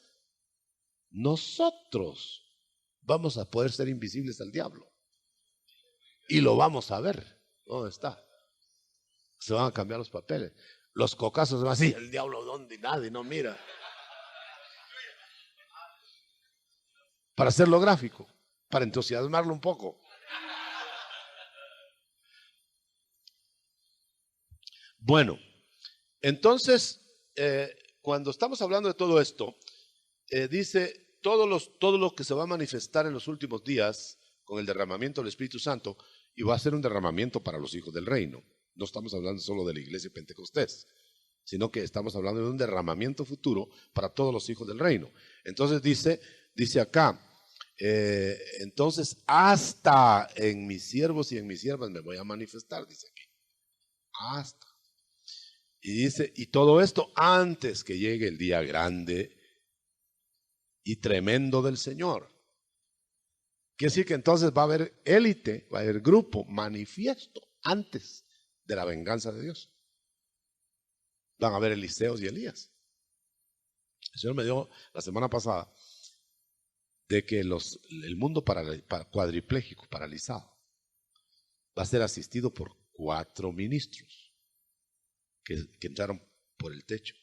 S1: nosotros vamos a poder ser invisibles al diablo y lo vamos a ver. ¿Dónde está? Se van a cambiar los papeles. Los cocazos van así, el diablo ¿dónde? Nadie no mira. Para hacerlo gráfico, para entusiasmarlo un poco. Bueno, entonces, cuando estamos hablando de todo esto, dice, todo lo que se va a manifestar en los últimos días con el derramamiento del Espíritu Santo, y va a ser un derramamiento para los hijos del reino. No estamos hablando solo de la iglesia Pentecostés, sino que estamos hablando de un derramamiento futuro para todos los hijos del reino. Entonces dice acá, entonces hasta en mis siervos y en mis siervas me voy a manifestar, dice aquí. Hasta. Y dice, y todo esto antes que llegue el día grande y tremendo del Señor. Quiere decir que entonces va a haber élite, va a haber grupo manifiesto antes de la venganza de Dios. Van a haber Eliseos y Elías. El Señor me dio la semana pasada de que el mundo cuadripléjico, paralizado, va a ser asistido por 4 ministros que entraron por el techo.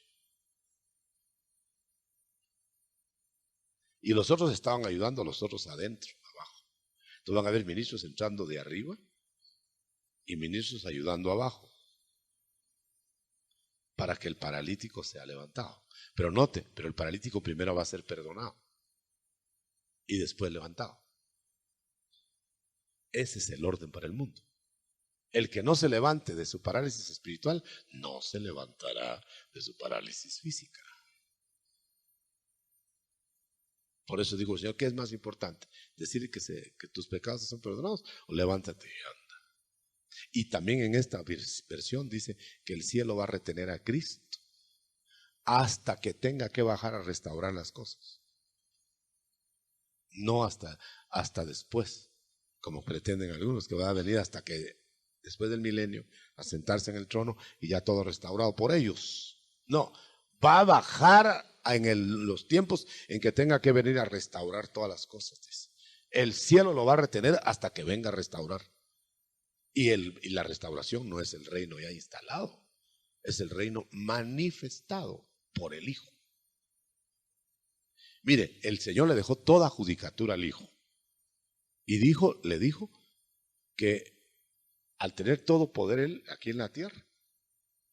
S1: Y los otros estaban ayudando a los otros adentro, abajo. Entonces van a haber ministros entrando de arriba y ministros ayudando abajo para que el paralítico sea levantado. Pero note, pero el paralítico primero va a ser perdonado y después levantado. Ese es el orden para el mundo. El que no se levante de su parálisis espiritual no se levantará de su parálisis física. Por eso digo, Señor, ¿qué es más importante? ¿Decir que tus pecados son perdonados o levántate y anda? Y también en esta versión dice que el cielo va a retener a Cristo hasta que tenga que bajar a restaurar las cosas. No hasta después, como pretenden algunos, que va a venir hasta que después del milenio, a sentarse en el trono y ya todo restaurado por ellos. No, va a bajar los tiempos en que tenga que venir a restaurar todas las cosas. Dice. El cielo lo va a retener hasta que venga a restaurar. Y la restauración no es el reino ya instalado, es el reino manifestado por el Hijo. Mire, el Señor le dejó toda judicatura al Hijo. Y le dijo que al tener todo poder él aquí en la tierra,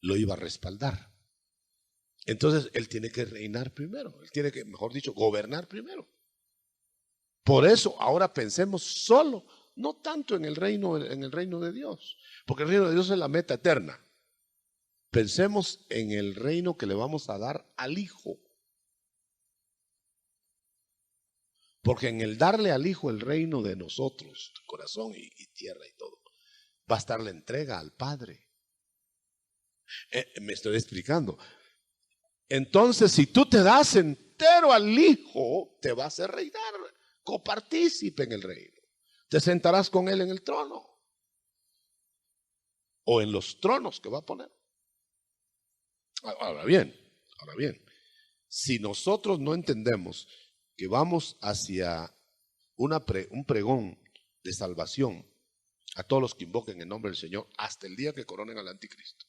S1: lo iba a respaldar. Entonces él tiene que reinar primero, él tiene que, mejor dicho, gobernar primero. Por eso ahora pensemos solo, no tanto en el reino de Dios, porque el reino de Dios es la meta eterna. Pensemos en el reino que le vamos a dar al Hijo. Porque en el darle al Hijo el reino de nosotros, corazón y tierra y todo, va a estar la entrega al Padre. Me estoy explicando. Entonces, si tú te das entero al Hijo, te vas a reinar, copartícipe en el reino. Te sentarás con Él en el trono o en los tronos que va a poner. Ahora bien, si nosotros no entendemos que vamos hacia un pregón de salvación a todos los que invoquen el nombre del Señor hasta el día que coronen al anticristo,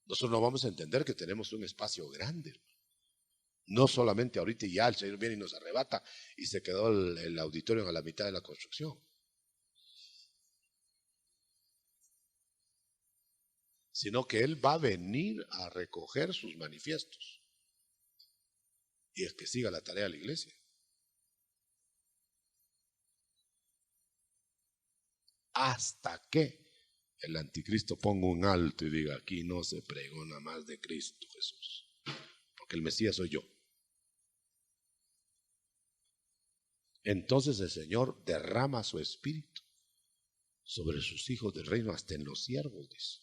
S1: nosotros no vamos a entender que tenemos un espacio grande. No solamente ahorita y ya el Señor viene y nos arrebata y se quedó el auditorio a la mitad de la construcción. Sino que Él va a venir a recoger sus manifiestos. Y es que siga la tarea de la iglesia. Hasta que el anticristo ponga un alto y diga: aquí no se pregona más de Cristo Jesús, porque el Mesías soy yo. Entonces el Señor derrama su espíritu sobre sus hijos del reino, hasta en los siervos, dice.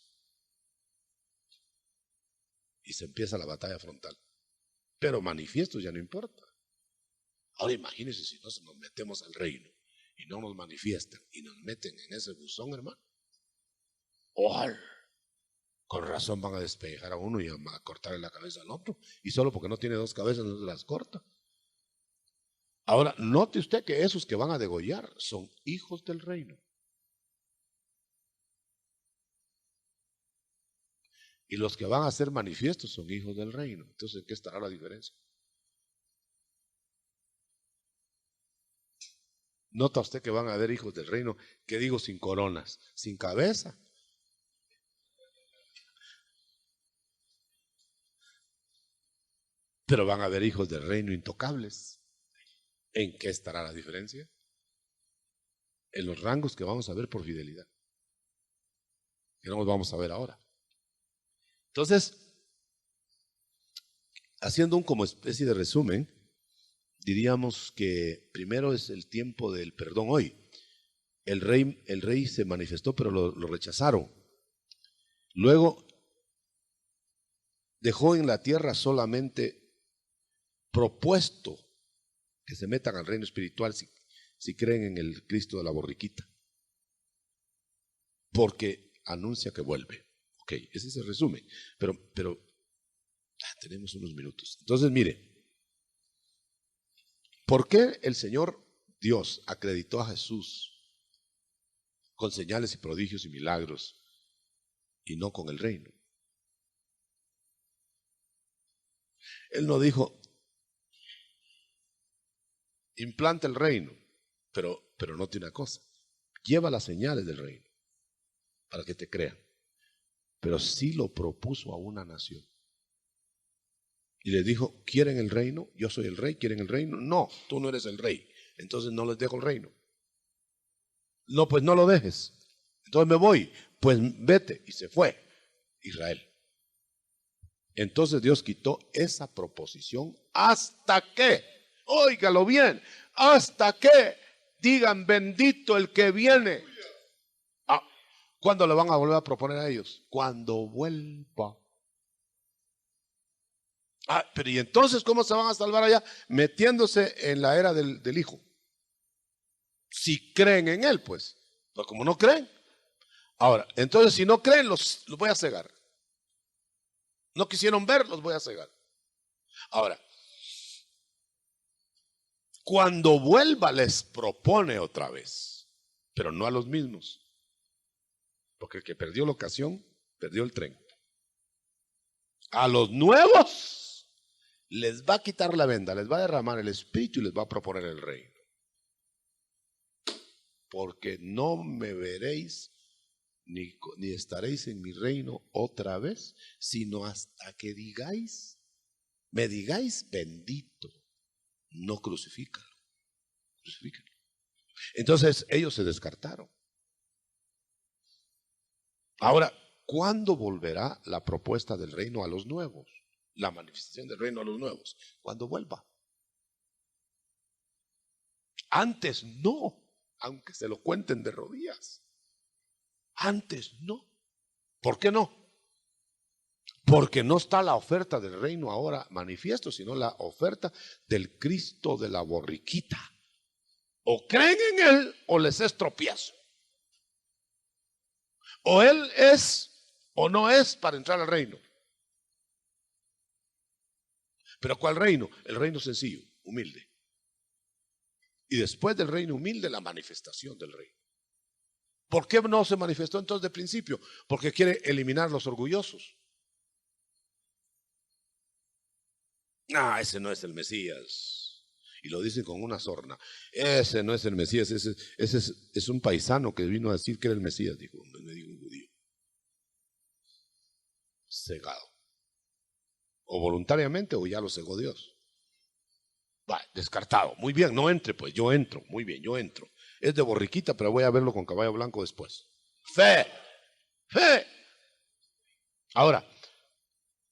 S1: Y se empieza la batalla frontal. Pero manifiestos ya no importa. Ahora imagínense si nos metemos al reino y no nos manifiestan y nos meten en ese buzón, hermano. ¡Oh! Con razón van a despejar a uno y a cortarle la cabeza al otro. Y solo porque no tiene dos cabezas no se las corta. Ahora, note usted que esos que van a degollar son hijos del reino. Y los que van a ser manifiestos son hijos del reino. Entonces, ¿en qué estará la diferencia? Nota usted que van a haber hijos del reino, que digo, sin coronas, sin cabeza. Pero van a haber hijos del reino intocables. ¿En qué estará la diferencia? En los rangos que vamos a ver por fidelidad, que no los vamos a ver ahora. Entonces, haciendo un como especie de resumen, diríamos que primero es el tiempo del perdón hoy. El rey se manifestó, pero lo rechazaron. Luego dejó en la tierra solamente propuesto que se metan al reino espiritual si creen en el Cristo de la borriquita, porque anuncia que vuelve. Ok, ese es el resumen, pero tenemos unos minutos. Entonces, mire, ¿por qué el Señor Dios acreditó a Jesús con señales y prodigios y milagros y no con el reino? Él no dijo: implanta el reino, pero note una cosa: lleva las señales del reino para que te crean. Pero sí lo propuso a una nación. Y les dijo: ¿quieren el reino? Yo soy el rey. ¿Quieren el reino? No, tú no eres el rey. Entonces no les dejo el reino. No, pues no lo dejes. Entonces me voy. Pues vete. Y se fue Israel. Entonces Dios quitó esa proposición hasta que, óigalo bien, hasta que digan: bendito el que viene. ¿Cuándo le van a volver a proponer a ellos? Cuando vuelva. Pero ¿y entonces cómo se van a salvar allá? Metiéndose en la era del Hijo. Si creen en Él, pues. Pero como no creen. Ahora, entonces si no creen, los voy a cegar. No quisieron ver, los voy a cegar. Ahora, cuando vuelva les propone otra vez, pero no a los mismos. Porque el que perdió la ocasión, perdió el tren. A los nuevos les va a quitar la venda, les va a derramar el espíritu y les va a proponer el reino. Porque no me veréis ni estaréis en mi reino otra vez, sino hasta que me digáis bendito. No crucifícalo. Entonces ellos se descartaron. Ahora, ¿cuándo volverá la propuesta del reino a los nuevos? La manifestación del reino a los nuevos. Cuando vuelva. Antes no, aunque se lo cuenten de rodillas. Antes no. ¿Por qué no? Porque no está la oferta del reino ahora manifiesto, sino la oferta del Cristo de la borriquita. O creen en Él o les es tropiezo. O Él es o no es para entrar al reino. ¿Pero cuál reino? El reino sencillo, humilde. Y después del reino humilde, la manifestación del reino. ¿Por qué no se manifestó entonces de principio? Porque quiere eliminar los orgullosos. Ese no es el Mesías. Y lo dicen con una sorna. Ese no es el Mesías, ese es un paisano que vino a decir que era el Mesías, dijo un judío. Cegado. O voluntariamente o ya lo cegó Dios. Va, descartado. Muy bien, no entre pues, yo entro. Muy bien, yo entro. Es de borriquita, pero voy a verlo con caballo blanco después. Fe. Ahora,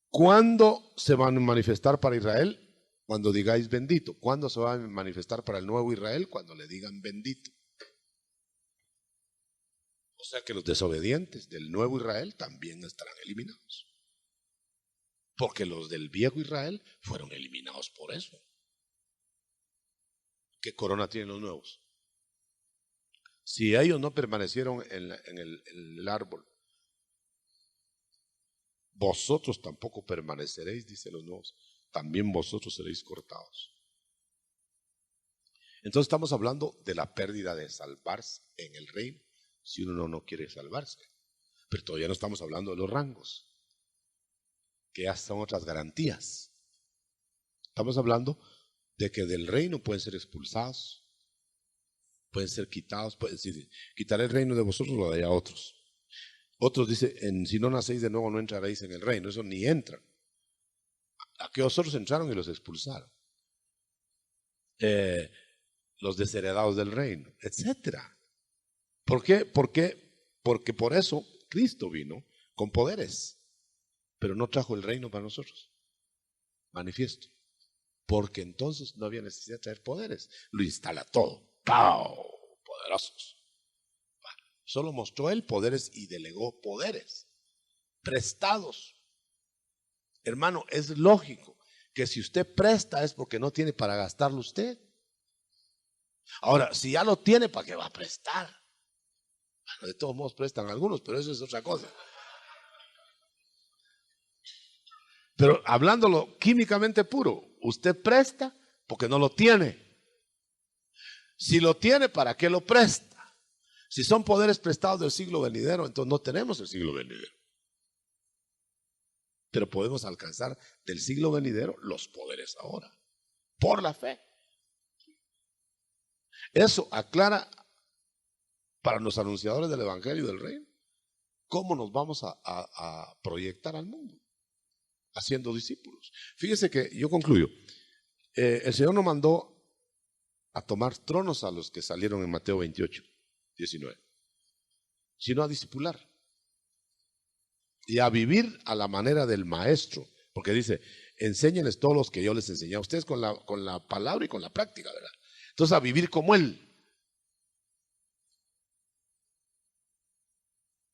S1: ¿cuándo se van a manifestar para Israel? Cuando digáis bendito. ¿Cuándo se va a manifestar para el nuevo Israel? Cuando le digan bendito. O sea que los desobedientes del nuevo Israel también estarán eliminados. Porque los del viejo Israel fueron eliminados por eso. ¿Qué corona tienen los nuevos? Si ellos no permanecieron en el árbol, vosotros tampoco permaneceréis, dice los nuevos. También vosotros seréis cortados. Entonces estamos hablando de la pérdida de salvarse en el reino, si uno no quiere salvarse. Pero todavía no estamos hablando de los rangos, que ya son otras garantías. Estamos hablando de que del reino pueden ser expulsados, pueden ser quitados, pueden decir, quitaré el reino de vosotros, lo daré a otros. Otros dicen, si no nacéis de nuevo no entraréis en el reino. Eso ni entran. Aquellos otros entraron y los expulsaron. Los desheredados del reino, etcétera. ¿Por qué? Porque por eso Cristo vino con poderes, pero no trajo el reino para nosotros. Manifiesto. Porque entonces no había necesidad de traer poderes. Lo instala todo. ¡Pau! Poderosos. Solo mostró él poderes y delegó poderes prestados. Hermano, es lógico que si usted presta es porque no tiene para gastarlo usted. Ahora, si ya lo tiene, ¿para qué va a prestar? Bueno, de todos modos prestan algunos, pero eso es otra cosa. Pero hablándolo químicamente puro, usted presta porque no lo tiene. Si lo tiene, ¿para qué lo presta? Si son poderes prestados del siglo venidero, entonces no tenemos el siglo venidero. Pero podemos alcanzar del siglo venidero los poderes ahora, por la fe. Eso aclara para los anunciadores del Evangelio del Reino cómo nos vamos a proyectar al mundo, haciendo discípulos. Fíjese que yo concluyo. El Señor nos mandó a tomar tronos a los que salieron en Mateo 28, 19, sino a discipular y a vivir a la manera del maestro, porque dice, enséñenles todos los que yo les enseñé a ustedes con la palabra y con la práctica, ¿verdad? Entonces a vivir como Él.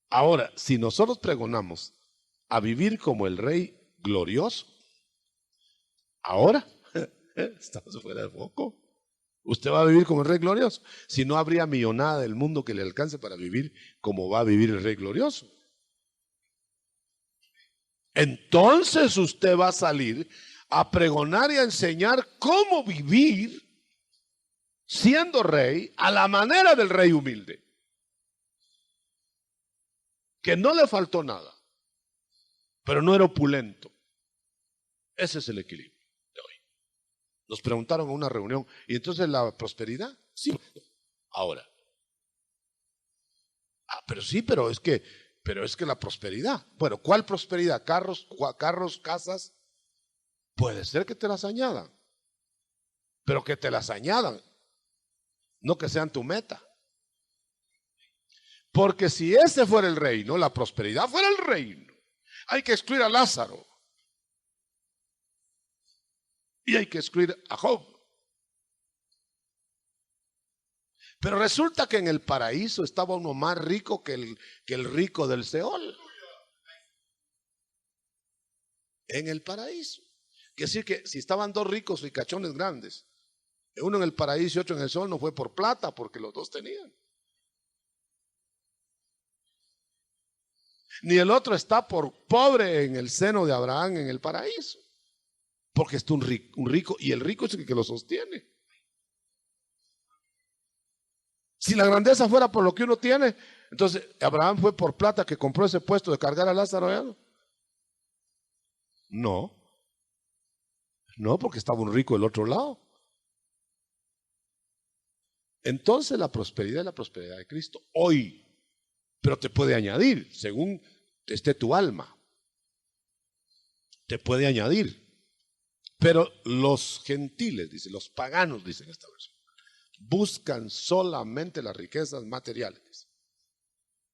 S1: Ahora, si nosotros pregonamos a vivir como el Rey glorioso, ahora estamos fuera de foco. Usted va a vivir como el Rey glorioso. Si no, habría millonada del mundo que le alcance para vivir como va a vivir el Rey glorioso. Entonces usted va a salir a pregonar y a enseñar cómo vivir siendo rey a la manera del rey humilde, que no le faltó nada, pero no era opulento. Ese es el equilibrio de hoy. Nos preguntaron en una reunión, ¿y entonces la prosperidad? Sí. Ahora. Pero sí, pero es que la prosperidad. Bueno, ¿cuál prosperidad? Carros, casas. Puede ser que te las añadan, pero que te las añadan, no que sean tu meta. Porque si ese fuera el reino, la prosperidad fuera el reino, hay que excluir a Lázaro y hay que excluir a Job. Pero resulta que en el paraíso estaba uno más rico que el rico del Seol. En el paraíso. Quiere decir que si estaban dos ricos ricachones grandes, uno en el paraíso y otro en el Seol, no fue por plata, porque los dos tenían. Ni el otro está por pobre en el seno de Abraham en el paraíso, porque está un rico, y el rico es el que lo sostiene. Si la grandeza fuera por lo que uno tiene, entonces Abraham fue por plata que compró ese puesto de cargar a Lázaro allá. No, porque estaba un rico del otro lado. Entonces la prosperidad es la prosperidad de Cristo hoy, pero te puede añadir según esté tu alma. Te puede añadir. Pero los gentiles, dice, los paganos, dicen esta versión, buscan solamente las riquezas materiales.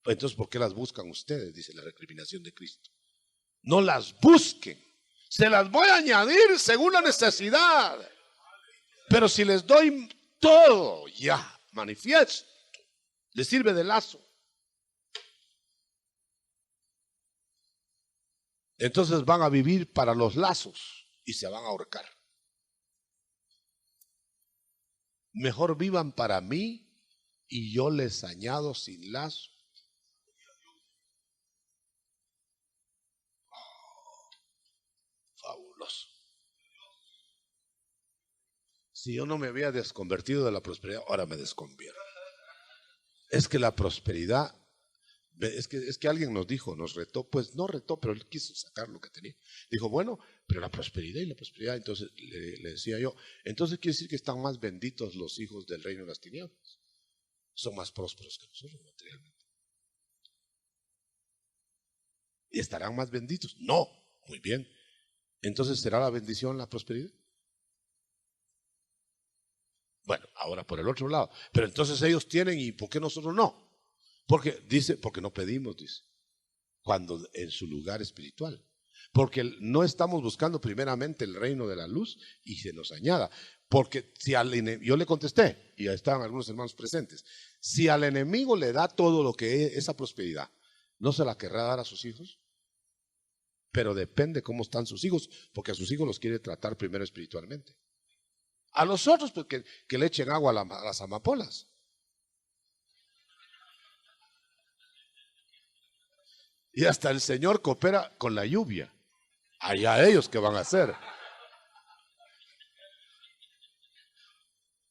S1: Entonces, ¿por qué las buscan ustedes? Dice la recriminación de Cristo. No las busquen. Se las voy a añadir según la necesidad. Pero si les doy todo ya manifiesto, les sirve de lazo. Entonces van a vivir para los lazos y se van a ahorcar. Mejor vivan para mí y yo les añado sin lazo. Fabuloso. Si yo no me había desconvertido de la prosperidad, ahora me desconvierto. Es que la prosperidad, es que alguien nos dijo, nos retó, pues no retó, pero él quiso sacar lo que tenía. Dijo, bueno, pero la prosperidad y la prosperidad, entonces le decía yo, entonces quiere decir que están más benditos los hijos del reino de las tinieblas. Son más prósperos que nosotros materialmente. ¿Y estarán más benditos? No, muy bien. Entonces, ¿será la bendición la prosperidad? Bueno, ahora por el otro lado. Pero entonces ellos tienen, ¿y por qué nosotros no? Porque no pedimos, dice, cuando en su lugar espiritual. Porque no estamos buscando primeramente el reino de la luz y se nos añada. Porque si yo le contesté, y estaban algunos hermanos presentes, si al enemigo le da todo lo que es esa prosperidad, ¿no se la querrá dar a sus hijos? Pero depende cómo están sus hijos, porque a sus hijos los quiere tratar primero espiritualmente. A los otros, pues que le echen agua a las amapolas. Y hasta el Señor coopera con la lluvia. Allá ellos, ¿qué van a hacer?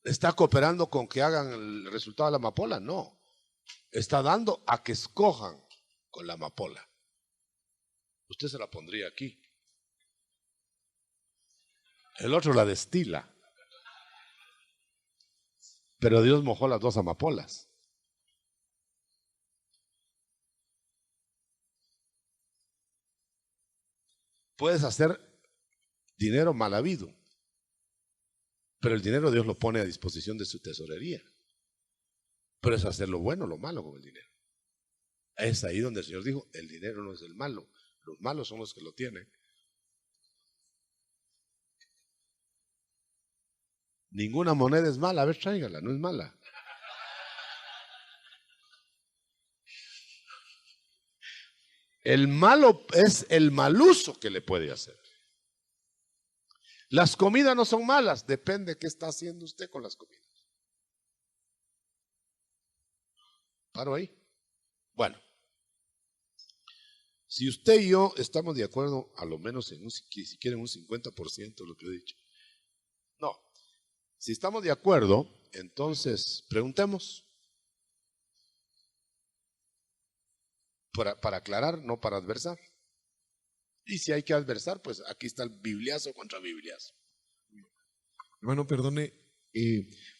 S1: ¿Está cooperando con que hagan el resultado de la amapola? No. Está dando a que escojan con la amapola. Usted se la pondría aquí. El otro la destila. Pero Dios mojó las dos amapolas. Puedes hacer dinero mal habido, pero el dinero Dios lo pone a disposición de su tesorería. Pero es hacer lo bueno o lo malo con el dinero. Es ahí donde el Señor dijo, el dinero no es el malo, los malos son los que lo tienen. Ninguna moneda es mala, a ver, tráigala, no es mala. El malo es el mal uso que le puede hacer. Las comidas no son malas, depende de qué está haciendo usted con las comidas. Paro ahí. Bueno, si usted y yo estamos de acuerdo, a lo menos en si quieren un 50% de lo que he dicho. No, si estamos de acuerdo, entonces preguntemos. Para aclarar, no para adversar. Y si hay que adversar, pues aquí está el bibliazo contra bibliazo.
S2: Hermano, perdone,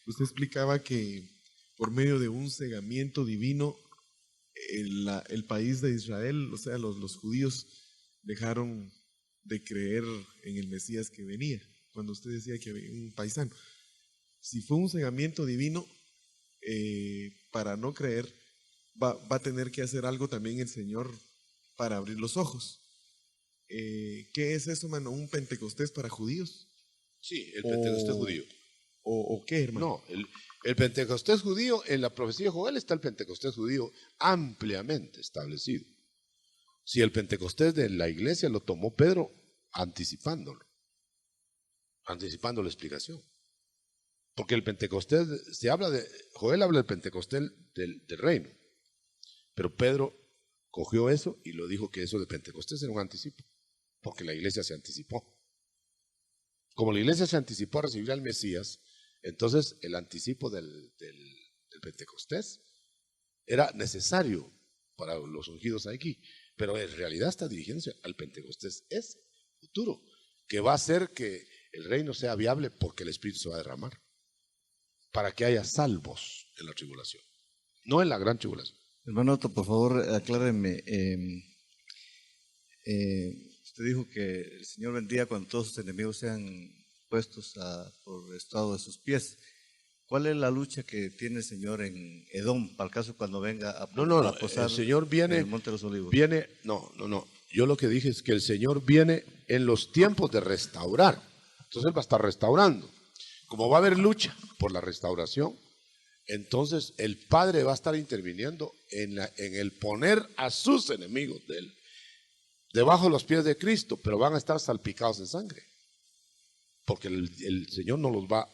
S2: usted explicaba que por medio de un cegamiento divino, el país de Israel, o sea, los judíos dejaron de creer en el Mesías que venía, cuando usted decía que había un paisano. Si fue un cegamiento divino, para no creer, va a tener que hacer algo también el Señor para abrir los ojos. ¿Qué es eso, hermano? ¿Un Pentecostés para judíos?
S1: Sí, el Pentecostés judío.
S2: ¿O qué, hermano?
S1: No, el Pentecostés judío, en la profecía de Joel está el Pentecostés judío ampliamente establecido. Si el Pentecostés de la iglesia lo tomó Pedro anticipando la explicación. Porque el Pentecostés, Joel habla del Pentecostés del reino, pero Pedro cogió eso y lo dijo que eso de Pentecostés era un anticipo, porque la iglesia se anticipó. Como la iglesia se anticipó a recibir al Mesías, entonces el anticipo del Pentecostés era necesario para los ungidos aquí, pero en realidad está dirigiéndose al Pentecostés ese futuro, que va a hacer que el reino sea viable porque el Espíritu se va a derramar, para que haya salvos en la tribulación, no en la gran tribulación.
S3: Hermano Otto, por favor, acláreme. Usted dijo que el Señor vendría cuando todos sus enemigos sean puestos por estado de sus pies. ¿Cuál es la lucha que tiene el Señor en Edom, para el caso cuando venga a posar
S1: el Señor viene,
S3: en el Monte de los Olivos?
S1: No. Yo lo que dije es que el Señor viene en los tiempos de restaurar. Entonces Él va a estar restaurando. Como va a haber lucha por la restauración, entonces el Padre va a estar interviniendo en el poner a sus enemigos de Él debajo de los pies de Cristo, pero van a estar salpicados en sangre. Porque el Señor no los va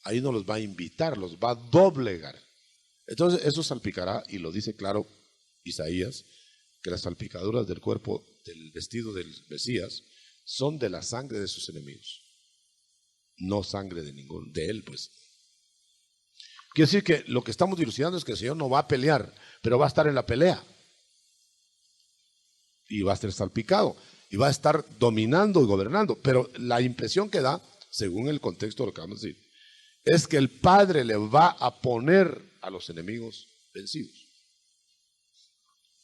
S1: a invitar, los va a doblegar. Entonces eso salpicará, y lo dice claro Isaías, que las salpicaduras del cuerpo, del vestido del Mesías, son de la sangre de sus enemigos, no sangre de él, pues. Quiere decir que lo que estamos dilucidando es que el Señor no va a pelear, pero va a estar en la pelea. Y va a ser salpicado, y va a estar dominando y gobernando. Pero la impresión que da, según el contexto de lo que vamos a decir, es que el Padre le va a poner a los enemigos vencidos.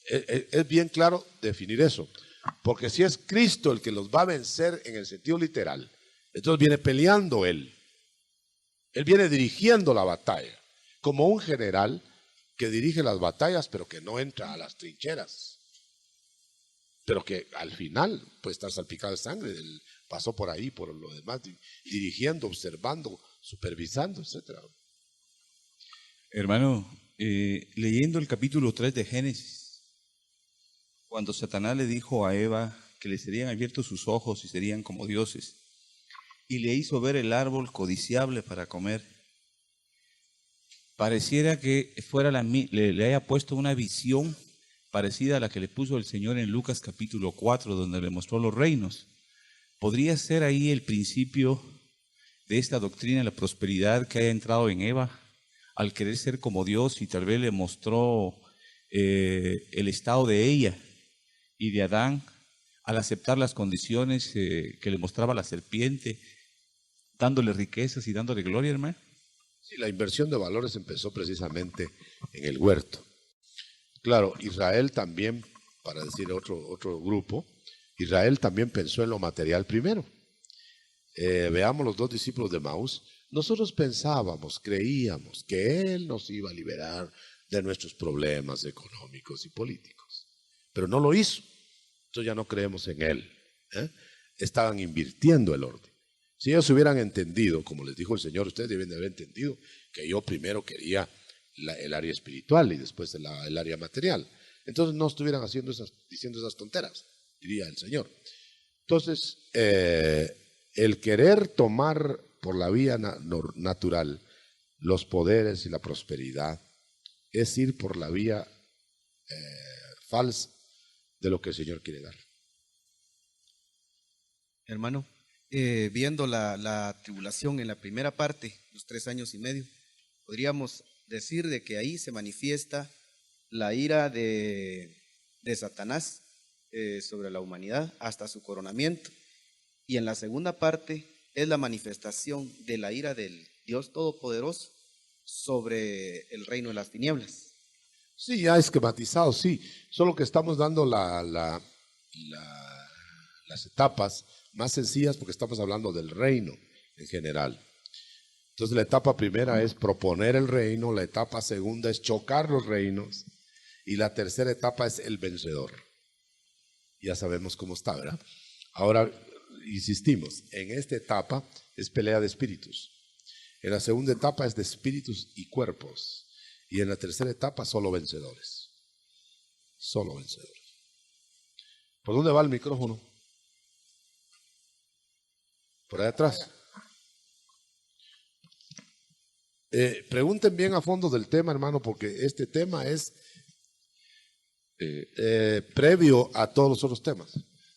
S1: Es bien claro definir eso, porque si es Cristo el que los va a vencer en el sentido literal, entonces viene peleando Él. Él viene dirigiendo la batalla, como un general que dirige las batallas, pero que no entra a las trincheras, pero que al final puede estar salpicado de sangre. Él pasó por ahí, por lo demás, dirigiendo, observando, supervisando, etc.
S4: Hermano, leyendo el capítulo 3 de Génesis, cuando Satanás le dijo a Eva que le serían abiertos sus ojos y serían como dioses, y le hizo ver el árbol codiciable para comer, pareciera que le haya puesto una visión parecida a la que le puso el Señor en Lucas capítulo 4, donde le mostró los reinos. ¿Podría ser ahí el principio de esta doctrina de la prosperidad que haya entrado en Eva, al querer ser como Dios, y tal vez le mostró el estado de ella y de Adán al aceptar las condiciones que le mostraba la serpiente, dándole riquezas y dándole gloria, hermano?
S1: Sí, la inversión de valores empezó precisamente en el huerto. Claro, Israel también, para decir otro grupo, Israel también pensó en lo material primero. Veamos los dos discípulos de Maús. Nosotros pensábamos, creíamos que Él nos iba a liberar de nuestros problemas económicos y políticos, pero no lo hizo. Entonces ya no creemos en Él. Estaban invirtiendo el orden. Si ellos hubieran entendido, como les dijo el Señor, ustedes deben de haber entendido que yo primero quería el área espiritual y después el área material. Entonces no estuvieran diciendo esas tonteras, diría el Señor. Entonces, el querer tomar por la vía natural los poderes y la prosperidad es ir por la vía falsa de lo que el Señor quiere dar.
S5: Hermano, viendo la tribulación en la primera parte, los 3 años y medio, podríamos decir de que ahí se manifiesta la ira de Satanás sobre la humanidad hasta su coronamiento. Y en la segunda parte es la manifestación de la ira del Dios Todopoderoso sobre el reino de las tinieblas.
S1: Sí, ya esquematizado, sí. Solo que estamos dando las etapas más sencillas porque estamos hablando del reino en general. Entonces la etapa primera es proponer el reino, la etapa segunda es chocar los reinos y la tercera etapa es el vencedor. Ya sabemos cómo está, ¿verdad? Ahora, insistimos, en esta etapa es pelea de espíritus. En la segunda etapa es de espíritus y cuerpos. Y en la tercera etapa solo vencedores. Solo vencedores. ¿Por dónde va el micrófono? Por ahí atrás. Pregunten bien a fondo del tema, hermano, porque este tema es previo a todos los otros temas.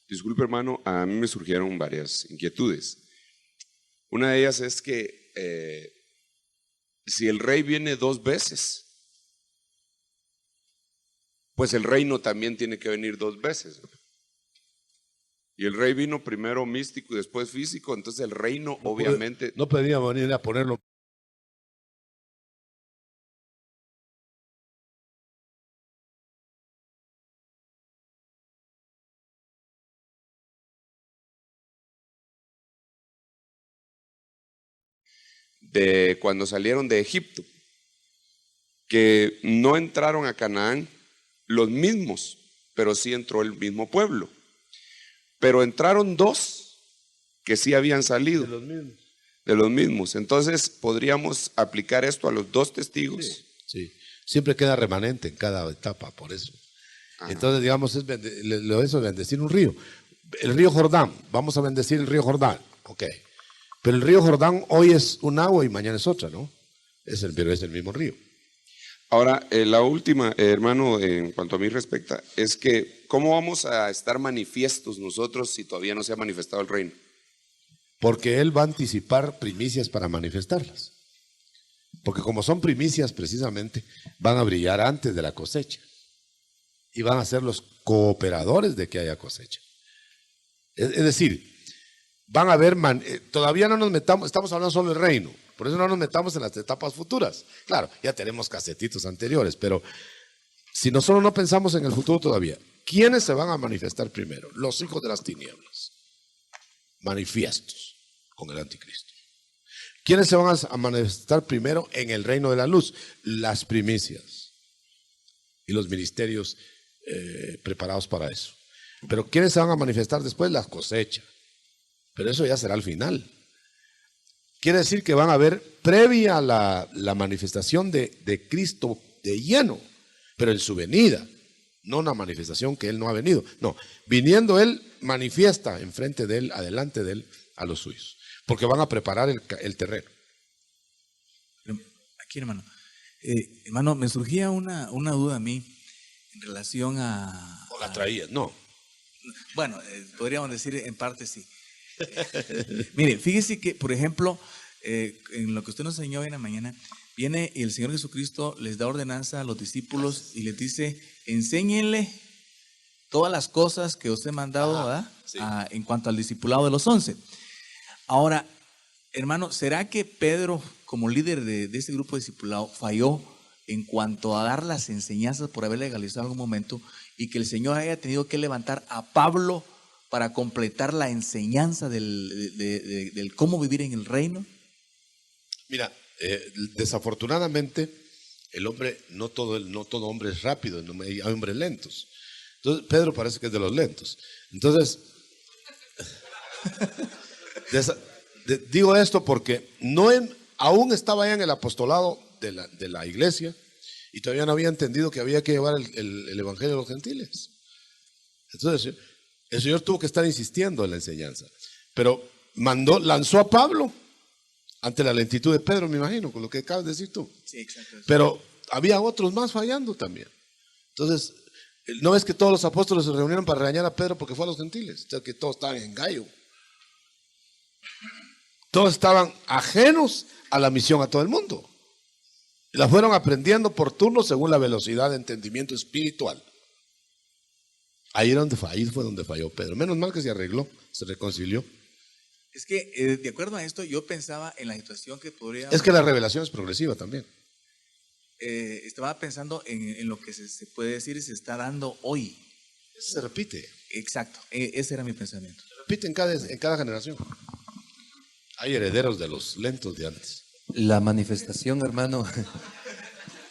S6: Disculpe, hermano, a mí me surgieron varias inquietudes. Una de ellas es que si el rey viene 2 veces, pues el reino también tiene que venir 2 veces. Y el rey vino primero místico y después físico, entonces el reino obviamente...
S1: No podía venir a ponerlo.
S6: De cuando salieron de Egipto, que no entraron a Canaán los mismos, pero sí entró el mismo pueblo. Pero entraron 2 que sí habían salido de los mismos. Entonces podríamos aplicar esto a los 2 testigos.
S1: Sí, sí. Siempre queda remanente en cada etapa, por eso. Ajá. Entonces, digamos, eso es bendecir un río. El río Jordán, vamos a bendecir el río Jordán, ok. Pero el río Jordán hoy es un agua y mañana es otra, ¿no? Pero es el mismo río.
S6: Ahora, la última, hermano, en cuanto a mí respecta, es que ¿cómo vamos a estar manifiestos nosotros si todavía no se ha manifestado el reino?
S1: Porque Él va a anticipar primicias para manifestarlas. Porque como son primicias precisamente, van a brillar antes de la cosecha. Y van a ser los cooperadores de que haya cosecha. Es decir, van a haber, todavía no nos metamos, estamos hablando solo del reino, por eso no nos metamos en las etapas futuras. Claro, ya tenemos casetitos anteriores, pero si nosotros no pensamos en el futuro todavía, ¿quiénes se van a manifestar primero? Los hijos de las tinieblas, manifiestos con el anticristo. ¿Quiénes se van a manifestar primero en el reino de la luz? Las primicias y los ministerios preparados para eso. Pero ¿quiénes se van a manifestar después? Las cosechas. Pero eso ya será al final. Quiere decir que van a ver previa la manifestación de Cristo de lleno, pero en su venida, no una manifestación que Él no ha venido. No, viniendo Él manifiesta enfrente de Él, adelante de Él, a los suyos, porque van a preparar el terreno.
S7: Aquí, hermano. Hermano, me surgía una duda a mí en relación a...
S1: ¿O la traías? No.
S7: Bueno, podríamos decir en parte sí. Mire, fíjese que, por ejemplo, en lo que usted nos enseñó hoy en la mañana, viene y el Señor Jesucristo les da ordenanza a los discípulos y les dice, enséñenle todas las cosas que usted ha mandado, ¿verdad? Sí. En cuanto al discipulado de los 11. Ahora, hermano, ¿será que Pedro, como líder de este grupo de discipulado, falló en cuanto a dar las enseñanzas por haber legalizado en algún momento y que el Señor haya tenido que levantar a Pablo para completar la enseñanza del cómo vivir en el reino?
S1: Mira, desafortunadamente el hombre, no todo hombre es rápido, hay hombres lentos. Entonces Pedro parece que es de los lentos. Entonces, digo esto porque aún estaba ya en el apostolado de la iglesia y todavía no había entendido que había que llevar el evangelio a los gentiles. Entonces el Señor tuvo que estar insistiendo en la enseñanza, pero lanzó a Pablo ante la lentitud de Pedro, me imagino, con lo que acabas de decir tú.
S7: Sí, exacto.
S1: Pero había otros más fallando también. Entonces, ¿no ves que todos los apóstoles se reunieron para regañar a Pedro porque fue a los gentiles? O sea, que todos estaban en gallo. Todos estaban ajenos a la misión a todo el mundo. Y la fueron aprendiendo por turno según la velocidad de entendimiento espiritual. Ahí fue donde falló Pedro. Menos mal que se arregló, se reconcilió.
S7: Es que, de acuerdo a esto, yo pensaba en la situación que podría...
S1: Es que la revelación es progresiva también.
S7: Estaba pensando en lo que se puede decir y se está dando hoy.
S1: Se repite.
S7: Exacto, ese era mi pensamiento.
S1: Se repite en cada generación. Hay herederos de los lentos de antes.
S8: La manifestación, hermano.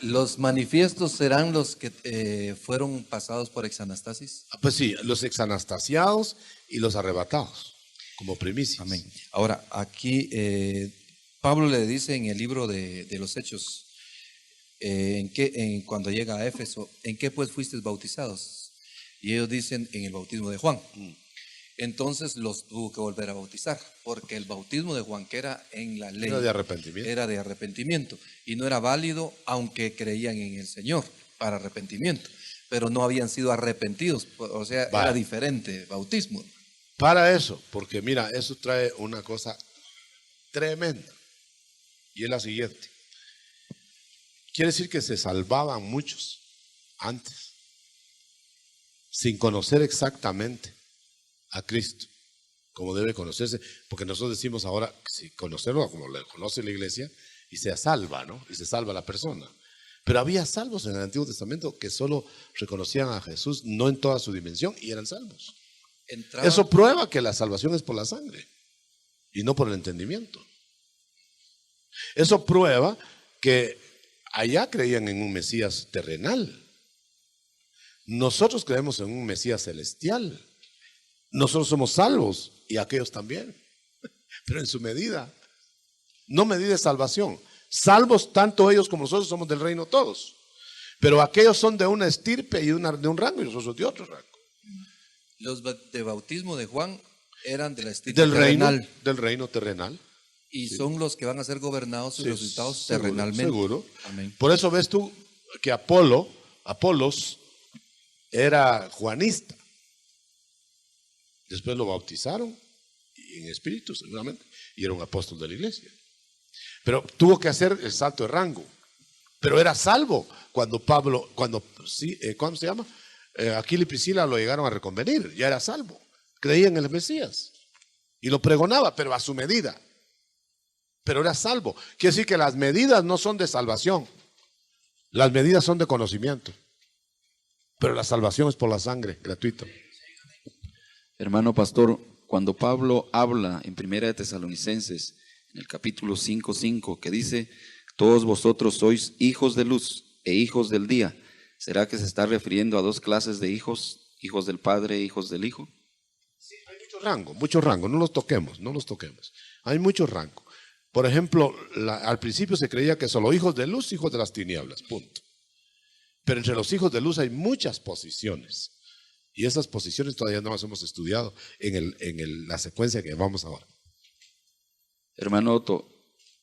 S8: ¿Los manifiestos serán los que fueron pasados por exanastasis?
S1: Pues sí, los exanastasiados y los arrebatados, como primicias.
S8: Amén. Ahora, aquí Pablo le dice en el libro de los Hechos, cuando llega a Éfeso, ¿en qué pues fuisteis bautizados? Y ellos dicen, en el bautismo de Juan. Entonces los tuvo que volver a bautizar, porque el bautismo de Juan, que era en la ley,
S1: era de
S8: arrepentimiento, y no era válido aunque creían en el Señor para arrepentimiento, pero no habían sido arrepentidos, o sea, era diferente bautismo.
S1: Para eso, porque mira, eso trae una cosa tremenda, y es la siguiente. Quiere decir que se salvaban muchos antes, sin conocer exactamente a Cristo, como debe conocerse, porque nosotros decimos ahora, si conocerlo como lo conoce la iglesia, y se salva, ¿no? Y se salva la persona. Pero había salvos en el Antiguo Testamento que solo reconocían a Jesús, no en toda su dimensión, y eran salvos. Eso prueba que la salvación es por la sangre, y no por el entendimiento. Eso prueba que allá creían en un Mesías terrenal. Nosotros creemos en un Mesías celestial. Nosotros somos salvos y aquellos también, pero en su medida, no medida de salvación. Salvos tanto ellos como nosotros somos del reino todos, pero aquellos son de una estirpe y de un rango y nosotros de otro rango.
S8: Los de bautismo de Juan eran de la estirpe terrenal.
S1: Del reino terrenal.
S8: Y son los que van a ser gobernados y resultados terrenalmente.
S1: Seguro.
S8: Amén.
S1: Por eso ves tú que Apolos era juanista. Después lo bautizaron en espíritu seguramente y era un apóstol de la iglesia. Pero tuvo que hacer el salto de rango. Pero era salvo cuando ¿cómo se llama? Aquila y Priscila lo llegaron a reconvenir, ya era salvo. Creía en el Mesías y lo pregonaba, pero a su medida. Pero era salvo. Quiere decir que las medidas no son de salvación, las medidas son de conocimiento. Pero la salvación es por la sangre, gratuito.
S9: Hermano pastor, cuando Pablo habla en Primera de Tesalonicenses, en el capítulo 5:5, que dice, todos vosotros sois hijos de luz e hijos del día, ¿será que se está refiriendo a dos clases de hijos, hijos del Padre e hijos del Hijo?
S1: Sí, hay mucho rango, no los toquemos. Hay mucho rango. Por ejemplo, al principio se creía que solo hijos de luz, hijos de las tinieblas, punto. Pero entre los hijos de luz hay muchas posiciones. Y esas posiciones todavía no las hemos estudiado en la secuencia que vamos ahora.
S9: Hermano Otto,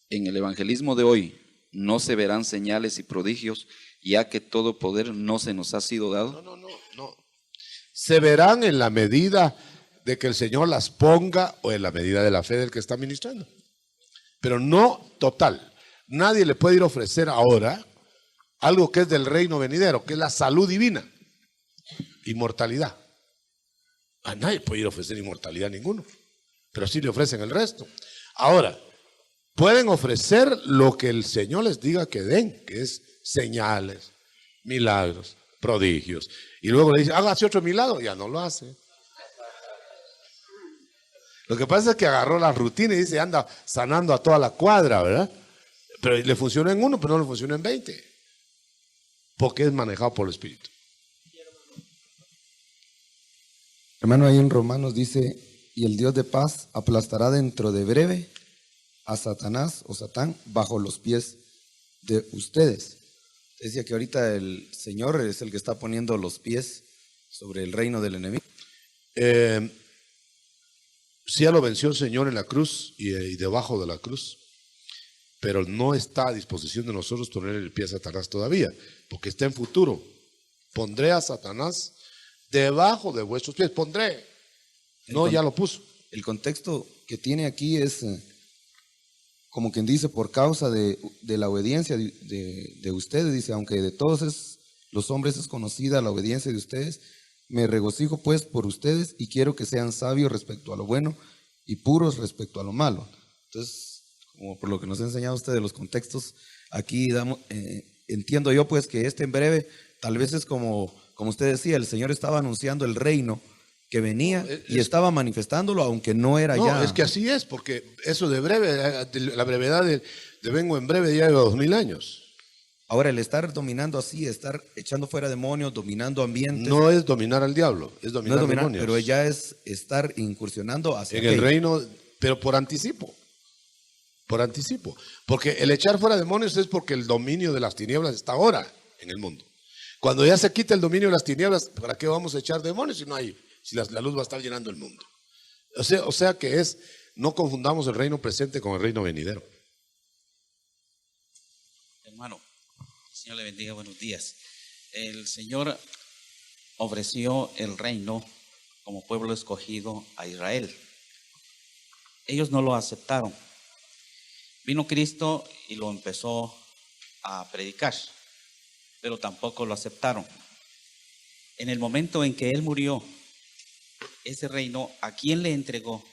S9: en el evangelismo de hoy no se verán señales y prodigios, ya que todo poder no se nos ha sido dado.
S1: No. Se verán en la medida de que el Señor las ponga o en la medida de la fe del que está ministrando. Pero no total. Nadie le puede ir a ofrecer ahora algo que es del reino venidero, que es la salud divina. Inmortalidad. A nadie puede ir a ofrecer inmortalidad ninguno, pero sí le ofrecen el resto. Ahora, pueden ofrecer lo que el Señor les diga que den, que es señales, milagros, prodigios. Y luego le dice, hágase otro milagro, ya no lo hace. Lo que pasa es que agarró la rutina y dice, anda sanando a toda la cuadra, ¿verdad? Pero le funciona en uno, pero no le funciona en 20. Porque es manejado por el Espíritu.
S10: Hermano, ahí en Romanos dice, y el Dios de paz aplastará dentro de breve a Satanás o Satán bajo los pies de ustedes. Decía que ahorita el Señor es el que está poniendo los pies sobre el reino del enemigo.
S1: Sí, ya lo venció el Señor en la cruz y debajo de la cruz. pero no está a disposición de nosotros poner el pie a Satanás todavía, porque está en futuro. Pondré a Satanás debajo de vuestros pies, pondré. No, ya lo puso.
S10: El contexto que tiene aquí es, como quien dice, por causa de la obediencia de ustedes, dice, aunque de todos los hombres es conocida la obediencia de ustedes, me regocijo pues por ustedes y quiero que sean sabios respecto a lo bueno y puros respecto a lo malo. Entonces, como por lo que nos ha enseñado usted de los contextos, aquí entiendo yo pues que en breve, tal vez es como usted decía, el Señor estaba anunciando el reino que venía y estaba manifestándolo, aunque no era ya.
S1: No, es que así es, porque eso de breve, la brevedad de vengo en breve ya lleva 2000 años.
S10: Ahora, el estar dominando así, estar echando fuera demonios, dominando ambientes.
S1: No es dominar al diablo, es dominar demonios.
S10: Pero ya es estar incursionando hacia
S1: en el reino, pero por anticipo. Por anticipo. Porque el echar fuera demonios es porque el dominio de las tinieblas está ahora en el mundo. Cuando ya se quita el dominio de las tinieblas, ¿para qué vamos a echar demonios si no hay? Si la luz va a estar llenando el mundo. O sea que no confundamos el reino presente con el reino venidero.
S11: Hermano, el Señor le bendiga, buenos días. El Señor ofreció el reino como pueblo escogido a Israel. Ellos no lo aceptaron. Vino Cristo y lo empezó a predicar, pero tampoco lo aceptaron. En el momento en que Él murió, ese reino, ¿a quién le entregó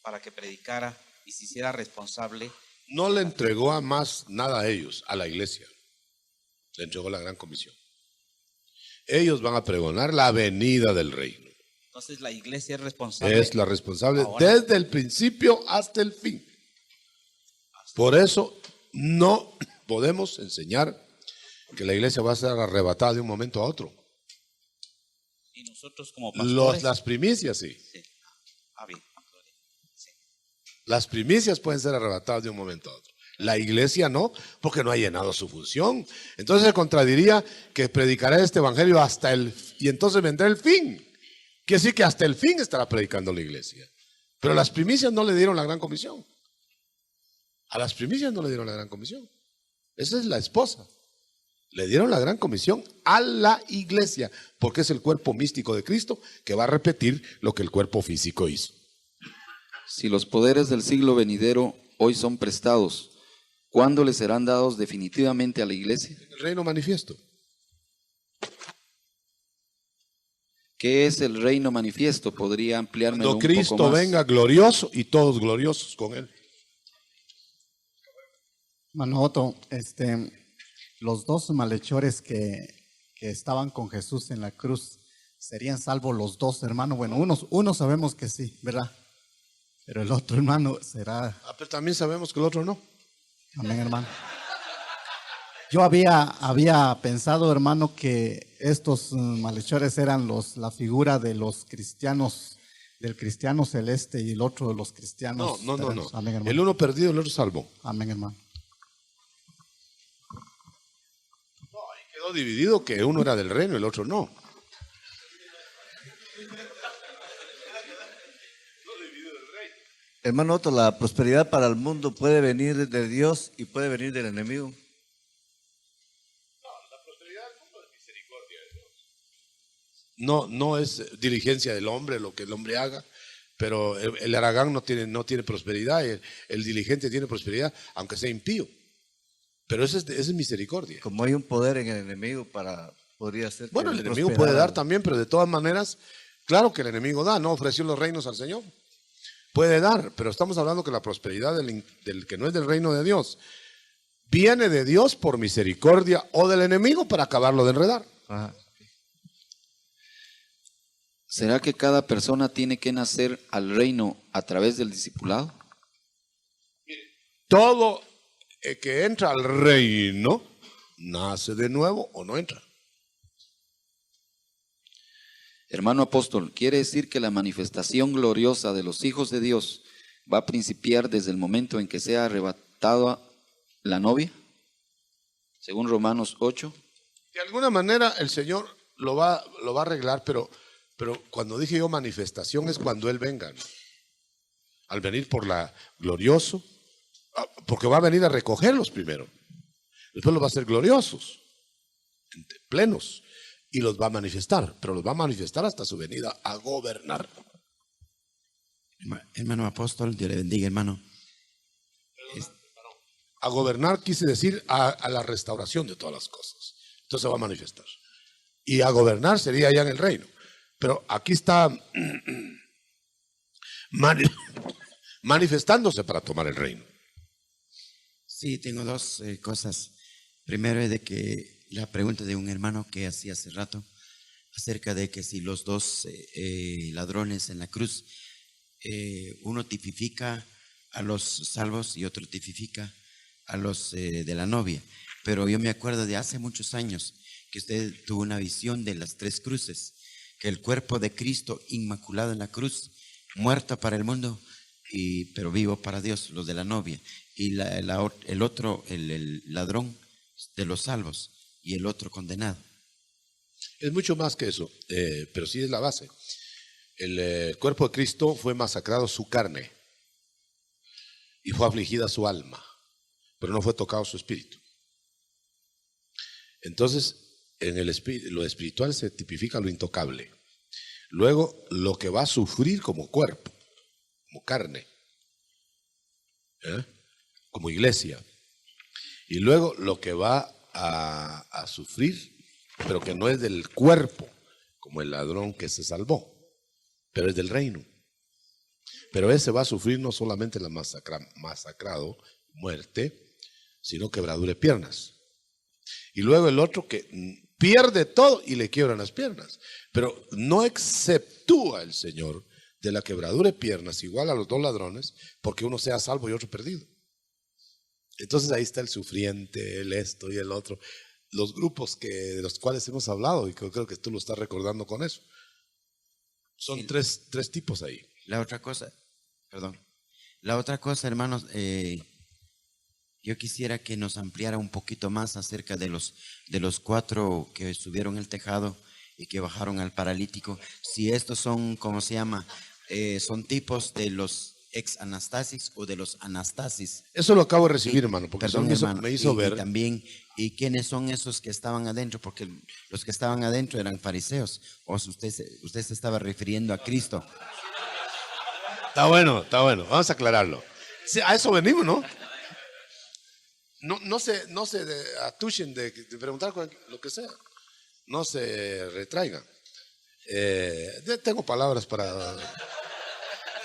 S11: para que predicara y se hiciera responsable?
S1: No le entregó a más nada a ellos, a la iglesia. Le entregó la gran comisión. Ellos van a pregonar la venida del reino.
S11: Entonces la iglesia es responsable.
S1: Es la responsable desde el principio hasta el fin. Por eso no podemos enseñar que la iglesia va a ser arrebatada de un momento a otro.
S11: Y nosotros como pastores.
S1: Las primicias sí.
S11: Sí. Bien. Sí.
S1: Las primicias pueden ser arrebatadas de un momento a otro. La iglesia no, porque no ha llenado su función. Entonces se contradiría que predicará este evangelio y entonces vendrá el fin. Quiere decir que hasta el fin estará predicando la iglesia. Pero las primicias no le dieron la gran comisión. A las primicias no le dieron la gran comisión. Esa es la esposa. Le dieron la gran comisión a la iglesia, porque es el cuerpo místico de Cristo que va a repetir lo que el cuerpo físico hizo.
S9: Si los poderes del siglo venidero hoy son prestados, ¿cuándo les serán dados definitivamente a la iglesia?
S1: El reino manifiesto.
S9: ¿Qué es el reino manifiesto? ¿Podría ampliármelo un
S1: Cuando Cristo
S9: poco más?
S1: venga glorioso y todos gloriosos con él.
S12: Mano Otto, los dos malhechores que estaban con Jesús en la cruz, ¿serían salvos los dos, hermano? Bueno, uno sabemos que sí, ¿verdad? Pero el otro, hermano, será...
S1: Pero también sabemos que el otro no.
S12: Amén, hermano. Yo había pensado, hermano, que estos malhechores eran la figura de los cristianos, del cristiano celeste y el otro de los cristianos.
S1: No.
S12: Amén, hermano.
S1: El uno perdido, el otro salvo.
S12: Amén, hermano.
S1: Quedó dividido que uno era del reino y el otro no.
S3: Hermano Otto, la prosperidad para el mundo puede venir de Dios y puede venir del enemigo.
S1: No es diligencia del hombre lo que el hombre haga, pero el haragán no tiene prosperidad, el diligente tiene prosperidad, aunque sea impío. Pero esa es misericordia.
S3: Como hay un poder en el enemigo podría ser.
S1: Bueno, el enemigo puede dar también, pero de todas maneras, claro que el enemigo da, no ofreció los reinos al Señor. Puede dar, pero estamos hablando que la prosperidad del que no es del reino de Dios viene de Dios por misericordia o del enemigo para acabarlo de enredar.
S3: Ajá.
S9: ¿Será que cada persona tiene que nacer al reino a través del discipulado?
S1: Todo que entra al reino nace de nuevo o no entra.
S9: Hermano apóstol, ¿quiere decir que la manifestación gloriosa de los hijos de Dios va a principiar desde el momento en que sea arrebatada la novia? Según Romanos 8.
S1: De alguna manera el Señor lo va a arreglar, pero cuando dije yo manifestación es cuando Él venga, ¿no? Al venir por la glorioso, porque va a venir a recogerlos primero. Después los va a hacer gloriosos, plenos, y los va a manifestar, pero los va a manifestar hasta su venida a gobernar.
S13: Hermano apóstol, Dios le bendiga, hermano.
S1: A gobernar quise decir a la restauración de todas las cosas. Entonces se va a manifestar. Y a gobernar sería ya en el reino. Pero aquí está manifestándose para tomar el reino.
S13: Sí, tengo dos cosas. Primero es de que la pregunta de un hermano que hacía hace rato acerca de que si los dos ladrones en la cruz, uno tipifica a los salvos y otro tipifica a los de la novia. Pero yo me acuerdo de hace muchos años que usted tuvo una visión de las tres cruces, que el cuerpo de Cristo inmaculado en la cruz, muerto para el mundo, pero vivo para Dios, los de la novia, y el otro, el ladrón de los salvos, y el otro condenado.
S1: Es mucho más que eso, pero sí es la base. El cuerpo de Cristo fue masacrado su carne y fue afligida su alma, pero no fue tocado su espíritu. Entonces, en el espíritu, lo espiritual se tipifica lo intocable. Luego, lo que va a sufrir como cuerpo, como carne, como iglesia. Y luego lo que va a sufrir, pero que no es del cuerpo, como el ladrón que se salvó, pero es del reino. Pero ese va a sufrir no solamente la masacrado, muerte, sino quebradura de piernas. Y luego el otro que pierde todo y le quiebran las piernas. Pero no exceptúa el Señor de la quebradura de piernas igual a los dos ladrones, porque uno sea salvo y otro perdido. Entonces ahí está el sufriente, el esto y el otro. Los grupos de los cuales hemos hablado, y creo que tú lo estás recordando con eso. Son tres tipos ahí.
S13: La otra cosa, hermanos, yo quisiera que nos ampliara un poquito más acerca de los 4 que subieron el tejado y que bajaron al paralítico. Si estos son, ¿cómo se llama? Son tipos de los ex anastasis o de los anastasis.
S1: Eso lo acabo de recibir, hermano, porque
S13: perdón,
S1: me hizo ver.
S13: Y también, ¿y quiénes son esos que estaban adentro? Porque los que estaban adentro eran fariseos. O si usted se estaba refiriendo a Cristo.
S1: Está bueno. Vamos a aclararlo. Sí, a eso venimos, ¿no? No se atuchen de preguntar lo que sea. No se retraigan. Tengo palabras para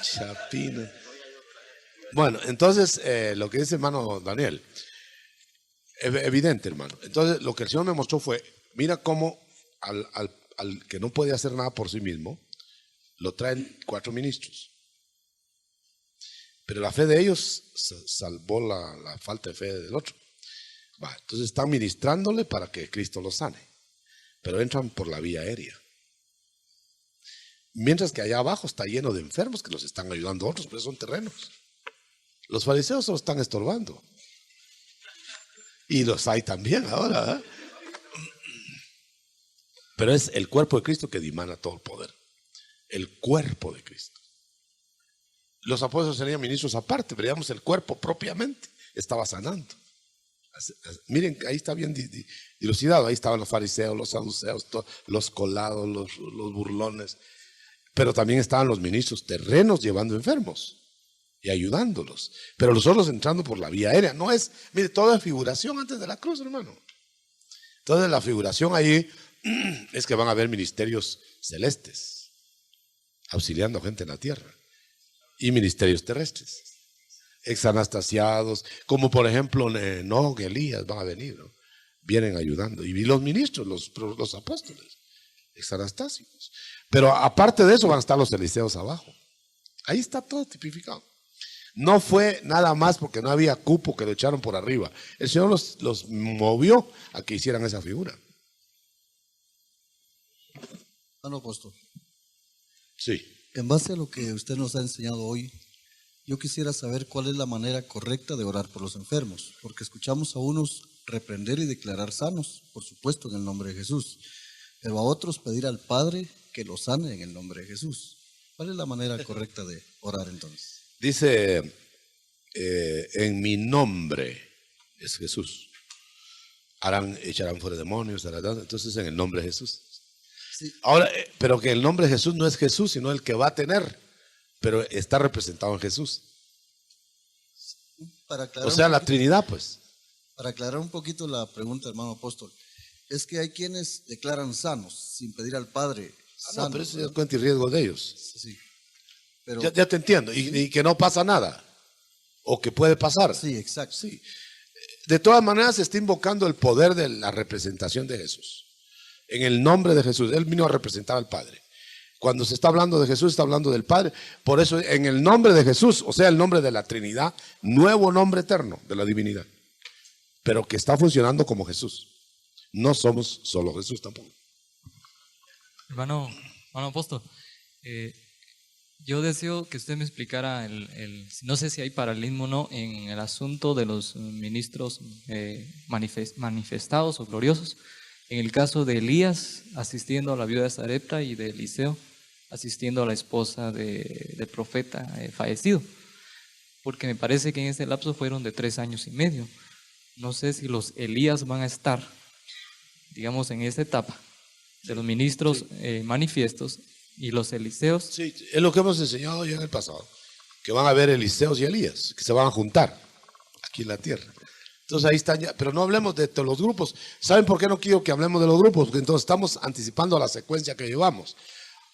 S1: Chapina. Bueno, entonces lo que dice hermano Daniel, evidente, hermano. Entonces lo que el Señor me mostró fue, mira cómo al que no puede hacer nada por sí mismo, lo traen 4 ministros. Pero la fe de ellos salvó la falta de fe del otro. Entonces están ministrándole para que Cristo los sane. Pero entran por la vía aérea. Mientras que allá abajo está lleno de enfermos que los están ayudando a otros, pero son terrenos. Los fariseos se los están estorbando. Y los hay también ahora. Pero es el cuerpo de Cristo que dimana todo el poder. El cuerpo de Cristo. Los apóstoles serían ministros aparte, pero digamos el cuerpo propiamente estaba sanando. Miren, ahí está bien dilucidado. Ahí estaban los fariseos, los saduceos, los colados, los burlones. Pero también estaban los ministros terrenos llevando enfermos y ayudándolos. Pero los otros entrando por la vía aérea. No es, mire, toda figuración antes de la cruz, hermano. Entonces la figuración ahí es que van a haber ministerios celestes auxiliando a gente en la tierra. Y ministerios terrestres, exanastasiados, como por ejemplo Enoc, Elías van a venir, ¿no? Vienen ayudando. Y los ministros, los apóstoles, exanastásicos. Pero aparte de eso van a estar los eliseos abajo. Ahí está todo tipificado. No fue nada más porque no había cupo que lo echaron por arriba. El Señor los movió a que hicieran esa figura.
S14: Hermano apóstol.
S1: Sí.
S14: En base a lo que usted nos ha enseñado hoy, yo quisiera saber cuál es la manera correcta de orar por los enfermos, porque escuchamos a unos reprender y declarar sanos, por supuesto en el nombre de Jesús, pero a otros pedir al Padre que los sane en el nombre de Jesús. ¿Cuál es la manera correcta de orar entonces?
S1: Dice en mi nombre es Jesús. Echarán fuera demonios, entonces en el nombre de Jesús.
S14: Sí.
S1: Ahora, pero que el nombre de Jesús no es Jesús, sino el que va a tener, pero está representado en Jesús.
S14: Para aclarar
S1: O sea,
S14: un
S1: la
S14: poquito-
S1: Trinidad, pues.
S14: Para aclarar un poquito la pregunta, hermano apóstol, es que hay quienes declaran sanos sin pedir al Padre.
S1: No, pero eso ya es
S14: ¿verdad?
S1: cuenta y riesgo de ellos.
S14: Sí. Pero,
S1: Ya te entiendo. Y que no pasa nada. O que puede pasar.
S14: sí, exacto.
S1: Sí. De todas maneras, se está invocando el poder de la representación de Jesús. En el nombre de Jesús. Él vino a representar al Padre. Cuando se está hablando de Jesús, está hablando del Padre. Por eso, en el nombre de Jesús, o sea, el nombre de la Trinidad, nuevo nombre eterno de la divinidad. Pero que está funcionando como Jesús. No somos solo Jesús tampoco.
S15: Hermano apóstol, yo deseo que usted me explicara no sé si hay paralelismo o no, en el asunto de los ministros manifestados o gloriosos. En el caso de Elías asistiendo a la viuda de Sarepta y de Eliseo asistiendo a la esposa del profeta fallecido. Porque me parece que en ese lapso fueron de 3 años y medio. No sé si los Elías van a estar, digamos, en esta etapa de los ministros manifiestos y los Eliseos.
S1: Sí, es lo que hemos enseñado ya en el pasado. Que van a haber Eliseos y Elías, que se van a juntar aquí en la tierra. Entonces ahí están ya, pero no hablemos de los grupos. ¿Saben por qué no quiero que hablemos de los grupos? Porque entonces estamos anticipando a la secuencia que llevamos.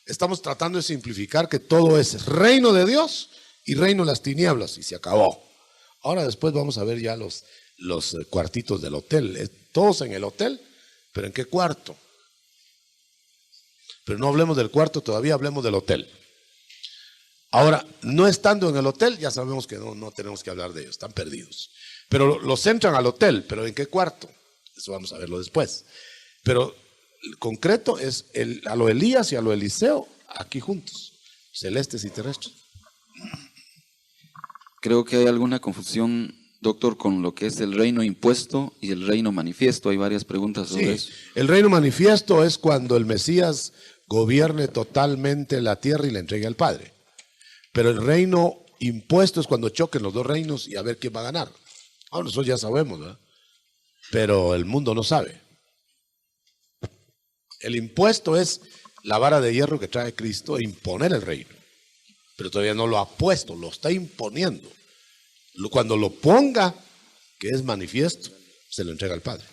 S1: Estamos tratando de simplificar que todo es reino de Dios y reino de las tinieblas, y se acabó. Ahora después vamos a ver ya los cuartitos del hotel. Todos en el hotel, pero ¿en qué cuarto? Pero no hablemos del cuarto todavía, hablemos del hotel. Ahora, no estando en el hotel, ya sabemos que no tenemos que hablar de ellos, están perdidos. Pero los entran al hotel, pero ¿en qué cuarto? Eso vamos a verlo después. Pero el concreto es a lo Elías y a lo Eliseo, aquí juntos, celestes y terrestres.
S9: Creo que hay alguna confusión, doctor, con lo que es el reino impuesto y el reino manifiesto. Hay varias preguntas sobre eso.
S1: El reino manifiesto es cuando el Mesías gobierne totalmente la tierra y la entregue al Padre. Pero el reino impuesto es cuando choquen los dos reinos y a ver quién va a ganar. Ahora nosotros ya sabemos, ¿verdad? Pero el mundo no sabe. El impuesto es la vara de hierro que trae Cristo a imponer el reino. Pero todavía no lo ha puesto, lo está imponiendo. Cuando lo ponga, que es manifiesto, se lo entrega al Padre.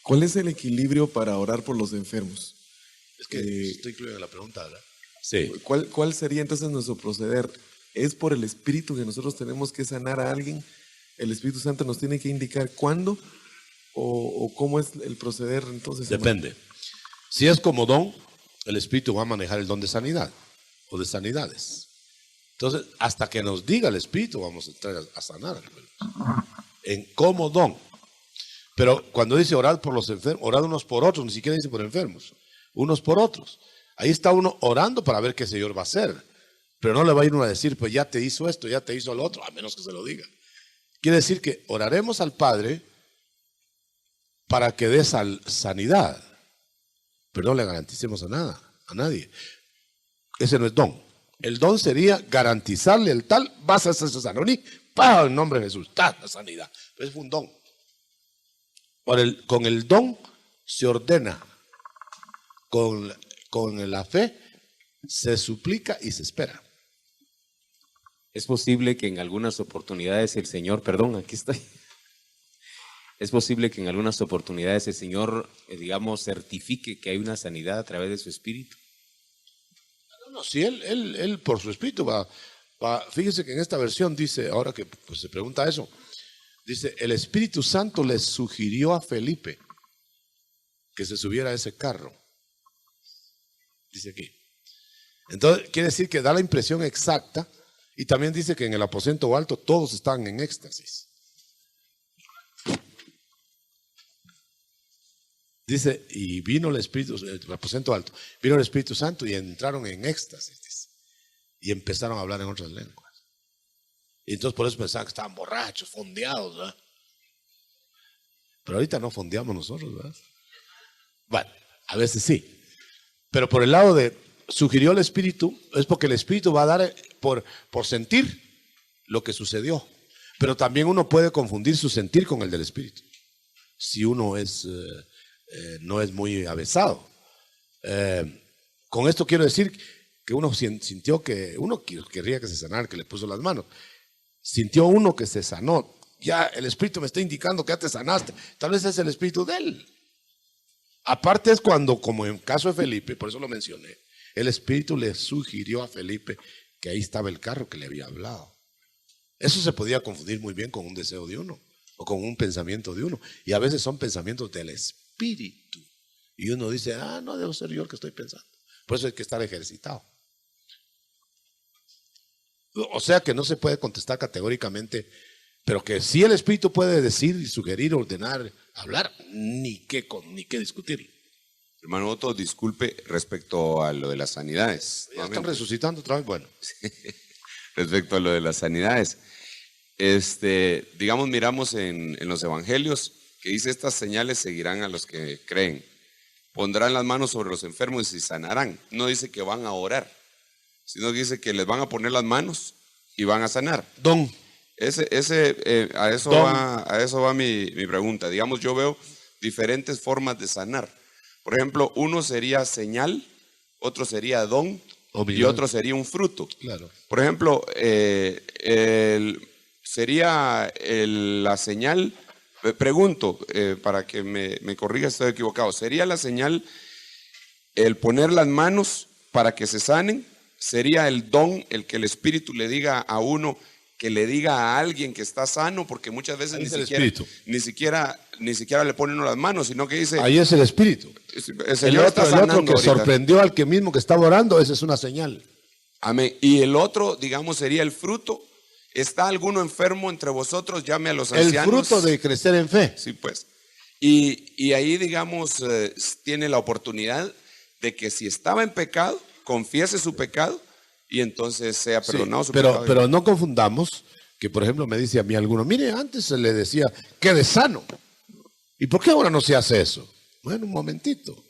S2: ¿Cuál es el equilibrio para orar por los enfermos?
S1: Es que estoy incluido en la pregunta, ¿verdad? Sí.
S2: ¿Cuál sería entonces nuestro proceder? ¿Es por el Espíritu que nosotros tenemos que sanar a alguien? ¿El Espíritu Santo nos tiene que indicar cuándo? ¿O cómo es el proceder entonces?
S1: Depende. Si es como don, el Espíritu va a manejar el don de sanidad o de sanidades. Entonces, hasta que nos diga el Espíritu, vamos a entrar a sanar. En como don. Pero cuando dice orad por los enfermos, orad unos por otros, ni siquiera dice por enfermos, unos por otros. Ahí está uno orando para ver qué el Señor va a hacer. Pero no le va a ir uno a decir, pues ya te hizo esto, ya te hizo lo otro, a menos que se lo diga. Quiere decir que oraremos al Padre para que dé sanidad. Pero no le garanticemos a nadie. Ese no es don. El don sería garantizarle el tal, vas a ser sano. ¡Pah! En nombre de Jesús, ¡ta! La sanidad. Pero es un don. Con el don se ordena. Con la fe se suplica y se espera.
S16: Es posible que en algunas oportunidades el Señor, perdón, aquí estoy. Es posible que en algunas oportunidades el Señor, digamos, certifique que hay una sanidad a través de su Espíritu.
S1: No, si él por su Espíritu va. Fíjese que en esta versión dice, ahora que pues, se pregunta eso, dice, el Espíritu Santo le sugirió a Felipe que se subiera a ese carro. Dice aquí. Entonces, quiere decir que da la impresión exacta y también dice que en el aposento alto todos están en éxtasis. Dice, y vino el aposento alto, vino el Espíritu Santo y entraron en éxtasis. Dice, y empezaron a hablar en otras lenguas. Y entonces por eso pensaban que estaban borrachos, fondeados, ¿verdad? Pero ahorita no fondeamos nosotros, ¿verdad? Bueno, a veces sí. Pero por el lado de sugirió el Espíritu, es porque el Espíritu va a dar por sentir, lo que sucedió. Pero también uno puede confundir su sentir con el del Espíritu, si uno no es muy avesado. Con esto quiero decir que uno sintió que, uno querría que se sanara, que le puso las manos. Sintió uno que se sanó. Ya el Espíritu me está indicando que ya te sanaste. Tal vez es el Espíritu de él. Aparte es cuando, como en el caso de Felipe, por eso lo mencioné, el Espíritu le sugirió a Felipe que ahí estaba el carro que le había hablado. Eso se podía confundir muy bien con un deseo de uno o con un pensamiento de uno. Y a veces son pensamientos del Espíritu. Y uno dice, no debo ser yo el que estoy pensando. Por eso hay que estar ejercitado. O sea que no se puede contestar categóricamente, pero que sí el Espíritu puede decir, sugerir, ordenar, hablar, ni qué discutir.
S6: Hermano Otto, disculpe respecto a lo de las sanidades.
S1: Ya están resucitando otra vez, bueno.
S6: Respecto a lo de las sanidades. Digamos, miramos en los evangelios que dice: estas señales seguirán a los que creen. Pondrán las manos sobre los enfermos y sanarán. No dice que van a orar, sino que dice que les van a poner las manos y van a sanar.
S1: Don.
S6: A eso va mi pregunta. Digamos, yo veo diferentes formas de sanar. Por ejemplo, uno sería señal, otro sería don y otro sería un fruto.
S1: Claro.
S6: Por ejemplo, sería la señal, pregunto, para que me corrija si estoy equivocado, ¿sería la señal el poner las manos para que se sanen? ¿Sería el don el que el Espíritu le diga a uno, que le diga a alguien que está sano? Porque muchas veces ni siquiera le pone uno las manos, sino que dice...
S1: Ahí es el Espíritu. El otro que sorprendió al que mismo que estaba orando, esa es una señal.
S6: Amén. Y el otro, digamos, sería el fruto. ¿Está alguno enfermo entre vosotros? Llame a los ancianos.
S1: El fruto de crecer en fe.
S6: Sí, pues. Y ahí, digamos, tiene la oportunidad de que si estaba en pecado, confiese su pecado y entonces sea perdonado su pecado.
S1: Pero no confundamos que, por ejemplo, me dice a mí alguno, mire, antes se le decía, quede sano. ¿Y por qué ahora no se hace eso? Bueno, un momentito.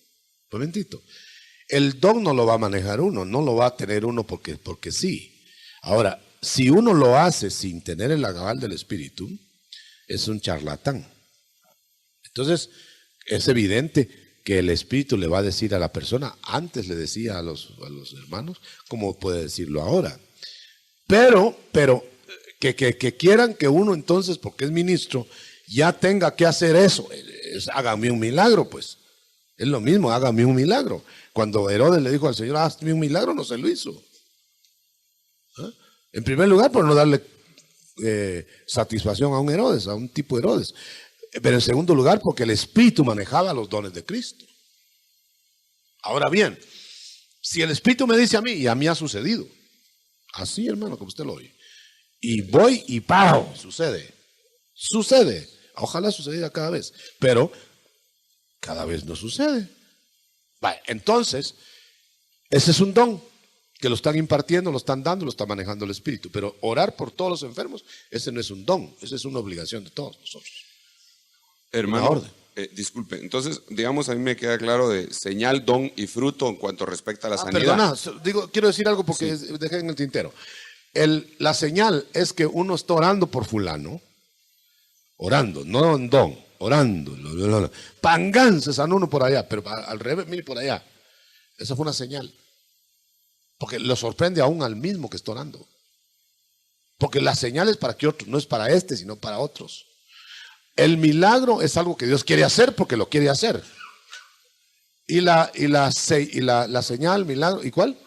S1: El don no lo va a manejar uno, no lo va a tener uno porque sí. Ahora, si uno lo hace sin tener el aval del Espíritu, es un charlatán. Entonces, es evidente que el Espíritu le va a decir a la persona, antes le decía a los hermanos, como puede decirlo ahora. Pero que quieran que uno entonces, porque es ministro, ya tenga que hacer eso. Hágame un milagro, pues. Es lo mismo, hágame un milagro. Cuando Herodes le dijo al Señor, hazme un milagro, no se lo hizo. En primer lugar, por no darle satisfacción a un Herodes, a un tipo de Herodes. Pero en segundo lugar, porque el Espíritu manejaba los dones de Cristo. Ahora bien, si el Espíritu me dice a mí, y a mí ha sucedido, así, hermano, como usted lo oye, y voy y ¡pau! Sucede. Ojalá sucediera cada vez, pero cada vez no sucede. Vale, entonces, ese es un don que lo están impartiendo, lo están dando, lo está manejando el Espíritu. Pero orar por todos los enfermos, ese no es un don, esa es una obligación de todos nosotros.
S6: Hermano, disculpe, entonces, digamos, a mí me queda claro de señal, don y fruto en cuanto respecta a la sanidad.
S1: Perdona, quiero decir algo porque dejé en el tintero. La señal es que uno está orando por fulano, orando, no en don, orando. Pangán se sanó uno por allá, pero al revés, mire por allá. Esa fue una señal. Porque lo sorprende aún al mismo que está orando. Porque la señal es para que otros, no es para este, sino para otros. El milagro es algo que Dios quiere hacer porque lo quiere hacer. Y la señal, milagro, ¿y cuál?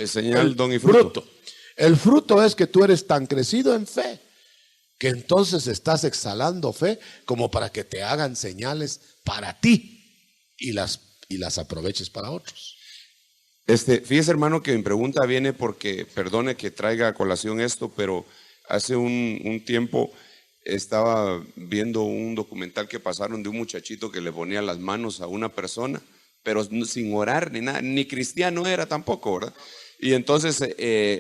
S6: Señal, don y fruto.
S1: El fruto es que tú eres tan crecido en fe que entonces estás exhalando fe como para que te hagan señales para ti y las aproveches para otros.
S6: Fíjese, hermano, que mi pregunta viene porque, perdone que traiga a colación esto, pero hace un tiempo estaba viendo un documental que pasaron de un muchachito que le ponía las manos a una persona, pero sin orar ni nada, ni cristiano era tampoco, ¿verdad? Y entonces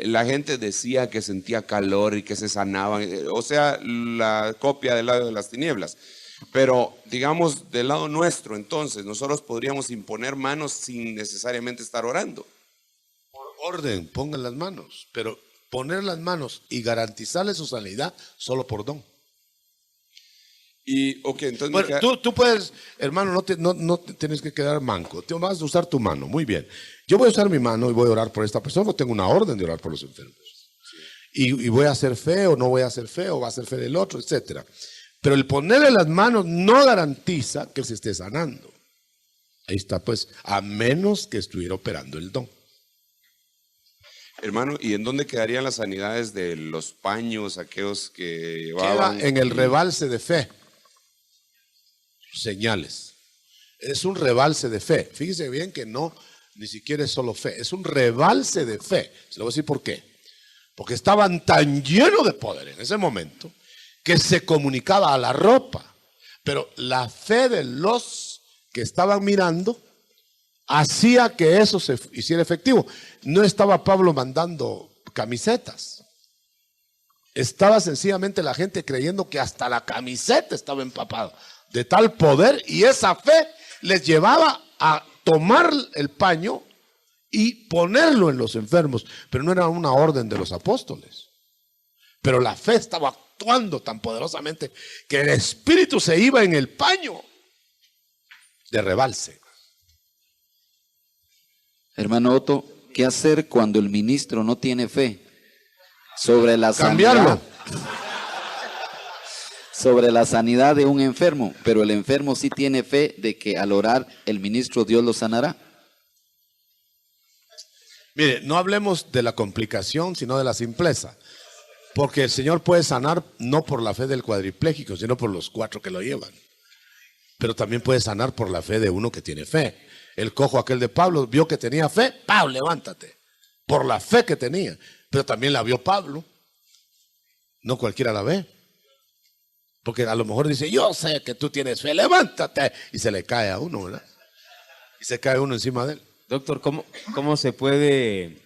S6: la gente decía que sentía calor y que se sanaban, o sea, la copia del lado de las tinieblas. Pero digamos, del lado nuestro, entonces, nosotros podríamos imponer manos sin necesariamente estar orando.
S1: Por orden, pongan las manos, pero poner las manos y garantizarle su sanidad solo por don.
S6: Y, ok, entonces...
S1: Bueno, tú puedes, hermano, no te tienes que quedar manco. Tú vas a usar tu mano, muy bien. Yo voy a usar mi mano y voy a orar por esta persona, porque tengo una orden de orar por los enfermos. Y voy a hacer fe o no voy a hacer fe, o va a hacer fe del otro, etc. Pero el ponerle las manos no garantiza que se esté sanando. Ahí está, pues, a menos que estuviera operando el don.
S6: Hermano, ¿y en dónde quedarían las sanidades de los paños, aquellos que llevaban?
S1: Queda en el rebalse de fe. Señales. Es un rebalse de fe. Fíjese bien que no, ni siquiera es solo fe, es un rebalse de fe. Se lo voy a decir por qué. Porque estaban tan llenos de poder en ese momento que se comunicaba a la ropa. Pero la fe de los que estaban mirando hacía que eso se hiciera efectivo. No estaba Pablo mandando camisetas. Estaba sencillamente la gente creyendo que hasta la camiseta estaba empapada de tal poder, y esa fe les llevaba a tomar el paño y ponerlo en los enfermos. Pero no era una orden de los apóstoles. Pero la fe estaba actuando tan poderosamente que el espíritu se iba en el paño de rebalse.
S9: Hermano Otto, ¿qué hacer cuando el ministro no tiene fe sobre la
S1: Cambiarlo.
S9: sobre la sanidad de un enfermo, pero el enfermo sí tiene fe de que al orar el ministro Dios lo sanará?
S1: Mire, no hablemos de la complicación, sino de la simpleza. Porque el Señor puede sanar no por la fe del cuadripléjico, sino por los 4 que lo llevan. Pero también puede sanar por la fe de uno que tiene fe. El cojo aquel de Pablo vio que tenía fe, ¡pau! Levántate. Por la fe que tenía. Pero también la vio Pablo. No cualquiera la ve. Porque a lo mejor dice, yo sé que tú tienes fe, levántate. Y se le cae a uno, ¿verdad? Y se cae uno encima de él.
S16: Doctor, ¿cómo se puede,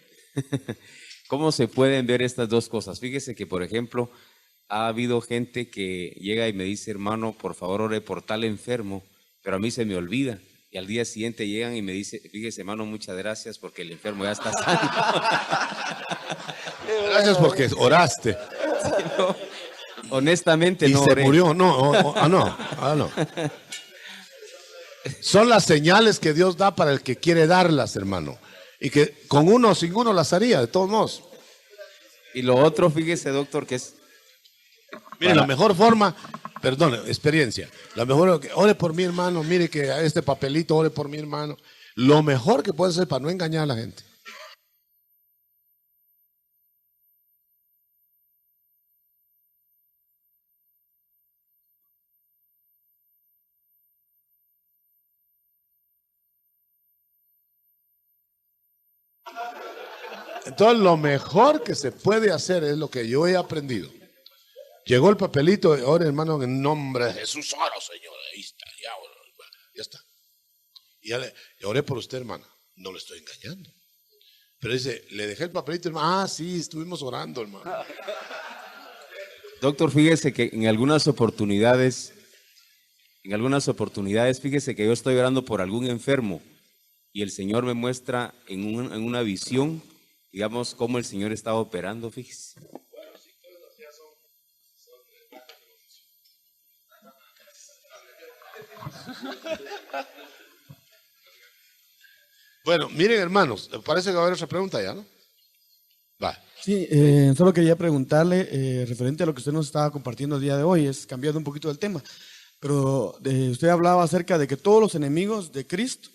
S16: cómo se pueden ver estas dos cosas? Fíjese que, por ejemplo, ha habido gente que llega y me dice, hermano, por favor ore por tal enfermo, pero a mí se me olvida. Y al día siguiente llegan y me dice, fíjese, hermano, muchas gracias porque el enfermo ya está sano.
S1: Gracias porque oraste.
S16: Sí, no, honestamente
S1: y
S16: no
S1: se
S16: oré.
S1: murió, no. Son las señales que Dios da para el que quiere darlas, hermano. Y que con uno o sin uno las haría, de todos modos.
S16: Y lo otro, fíjese, doctor, que es...
S1: Mire, la mejor forma, perdón, experiencia. La mejor, ore por mi hermano, mire que a este papelito, ore por mi hermano. Lo mejor que puede hacer para no engañar a la gente. Entonces, lo mejor que se puede hacer es lo que yo he aprendido. Llegó el papelito, ahora hermano, en nombre de Jesús, ora, Señor, ahí está, ya está. Y ya oré por usted, hermana, no le estoy engañando. Pero dice, le dejé el papelito, hermano, sí, estuvimos orando, hermano.
S16: Doctor, fíjese que en algunas oportunidades, fíjese que yo estoy orando por algún enfermo y el Señor me muestra en una visión, digamos, cómo el Señor estaba operando, fíjese.
S1: Bueno, miren, hermanos, parece que va a haber otra pregunta ya, ¿no? Va.
S17: Sí, solo quería preguntarle, referente a lo que usted nos estaba compartiendo el día de hoy, es cambiando un poquito del tema, pero usted hablaba acerca de que todos los enemigos de Cristo,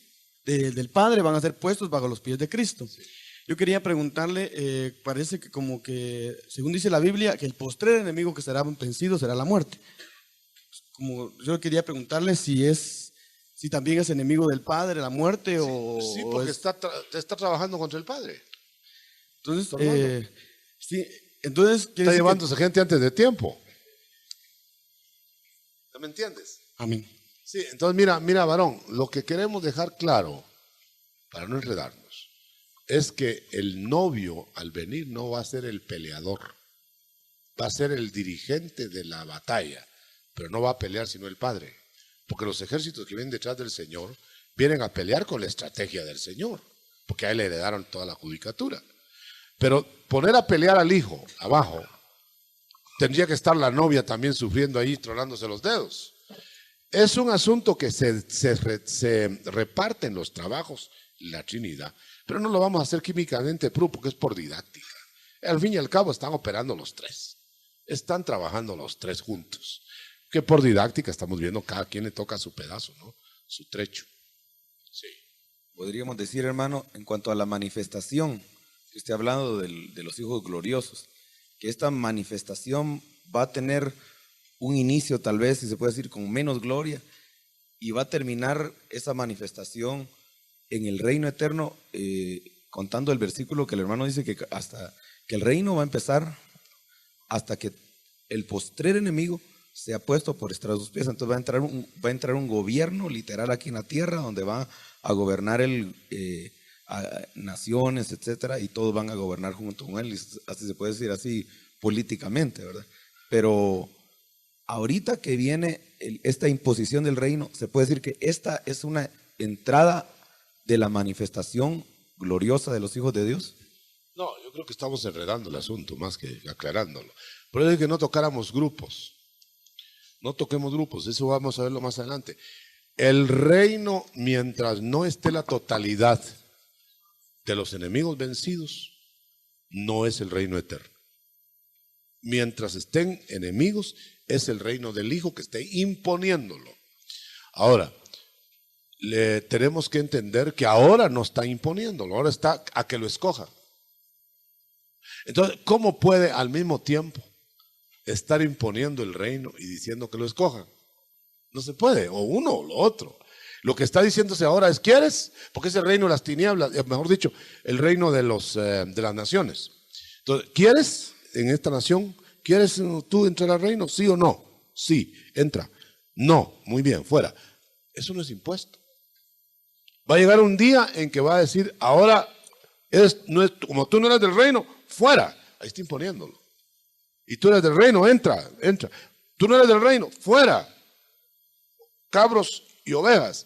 S17: del Padre, van a ser puestos bajo los pies de Cristo. Sí. Yo quería preguntarle, parece que como que, según dice la Biblia, que el postrer enemigo que será vencido será la muerte. Como yo quería preguntarle si también es enemigo del Padre, la muerte, o...
S1: Sí, porque está trabajando contra el Padre.
S17: Entonces, sí, entonces...
S1: Está llevándose gente antes de tiempo. ¿No me entiendes?
S17: Amén.
S1: Sí, entonces mira, varón, lo que queremos dejar claro, para no enredarnos, es que el novio al venir no va a ser el peleador, va a ser el dirigente de la batalla, pero no va a pelear sino el Padre, porque los ejércitos que vienen detrás del Señor vienen a pelear con la estrategia del Señor, porque a él le heredaron toda la judicatura. Pero poner a pelear al hijo abajo, tendría que estar la novia también sufriendo ahí, tronándose los dedos. Es un asunto que se reparten los trabajos, la Trinidad, pero no lo vamos a hacer químicamente puro porque es por didáctica. Al fin y al cabo están operando los tres, están trabajando los tres juntos, que por didáctica estamos viendo cada quien le toca su pedazo, ¿no? Su trecho. Sí.
S10: Podríamos decir, hermano, en cuanto a la manifestación, que usted ha hablado de los hijos gloriosos, que esta manifestación va a tener un inicio, tal vez, si se puede decir, con menos gloria, y va a terminar esa manifestación en el reino eterno, contando el versículo que el hermano dice que hasta que el reino va a empezar hasta que el postrer enemigo sea puesto por estrado de sus pies. Entonces va a entrar un gobierno literal aquí en la tierra donde va a gobernar a naciones, etcétera, y todos van a gobernar junto con él, así se puede decir así políticamente, ¿verdad? Pero ahorita que viene esta imposición del reino, se puede decir que esta es una entrada de la manifestación gloriosa de los hijos de Dios.
S1: No, yo creo que estamos enredando el asunto más que aclarándolo. Por eso es que no tocáramos grupos. No toquemos grupos, eso vamos a verlo más adelante. El reino, mientras no esté la totalidad de los enemigos vencidos, no es el reino eterno. Mientras estén enemigos, es el reino del Hijo que esté imponiéndolo. Ahora, tenemos que entender que ahora no está imponiéndolo, ahora está a que lo escoja. Entonces, ¿cómo puede al mismo tiempo estar imponiendo el reino y diciendo que lo escojan? No se puede, o uno o lo otro. Lo que está diciéndose ahora es, ¿quieres? Porque es el reino de las tinieblas, mejor dicho, el reino de las naciones. Entonces, ¿quieres en esta nación? ¿Quieres tú entrar al reino? ¿Sí o no? Sí, entra. No, muy bien, fuera. Eso no es impuesto. Va a llegar un día en que va a decir, ahora, como tú no eres del reino, fuera. Ahí está imponiéndolo. Y tú eres del reino, entra. Tú no eres del reino, fuera. Cabros y ovejas.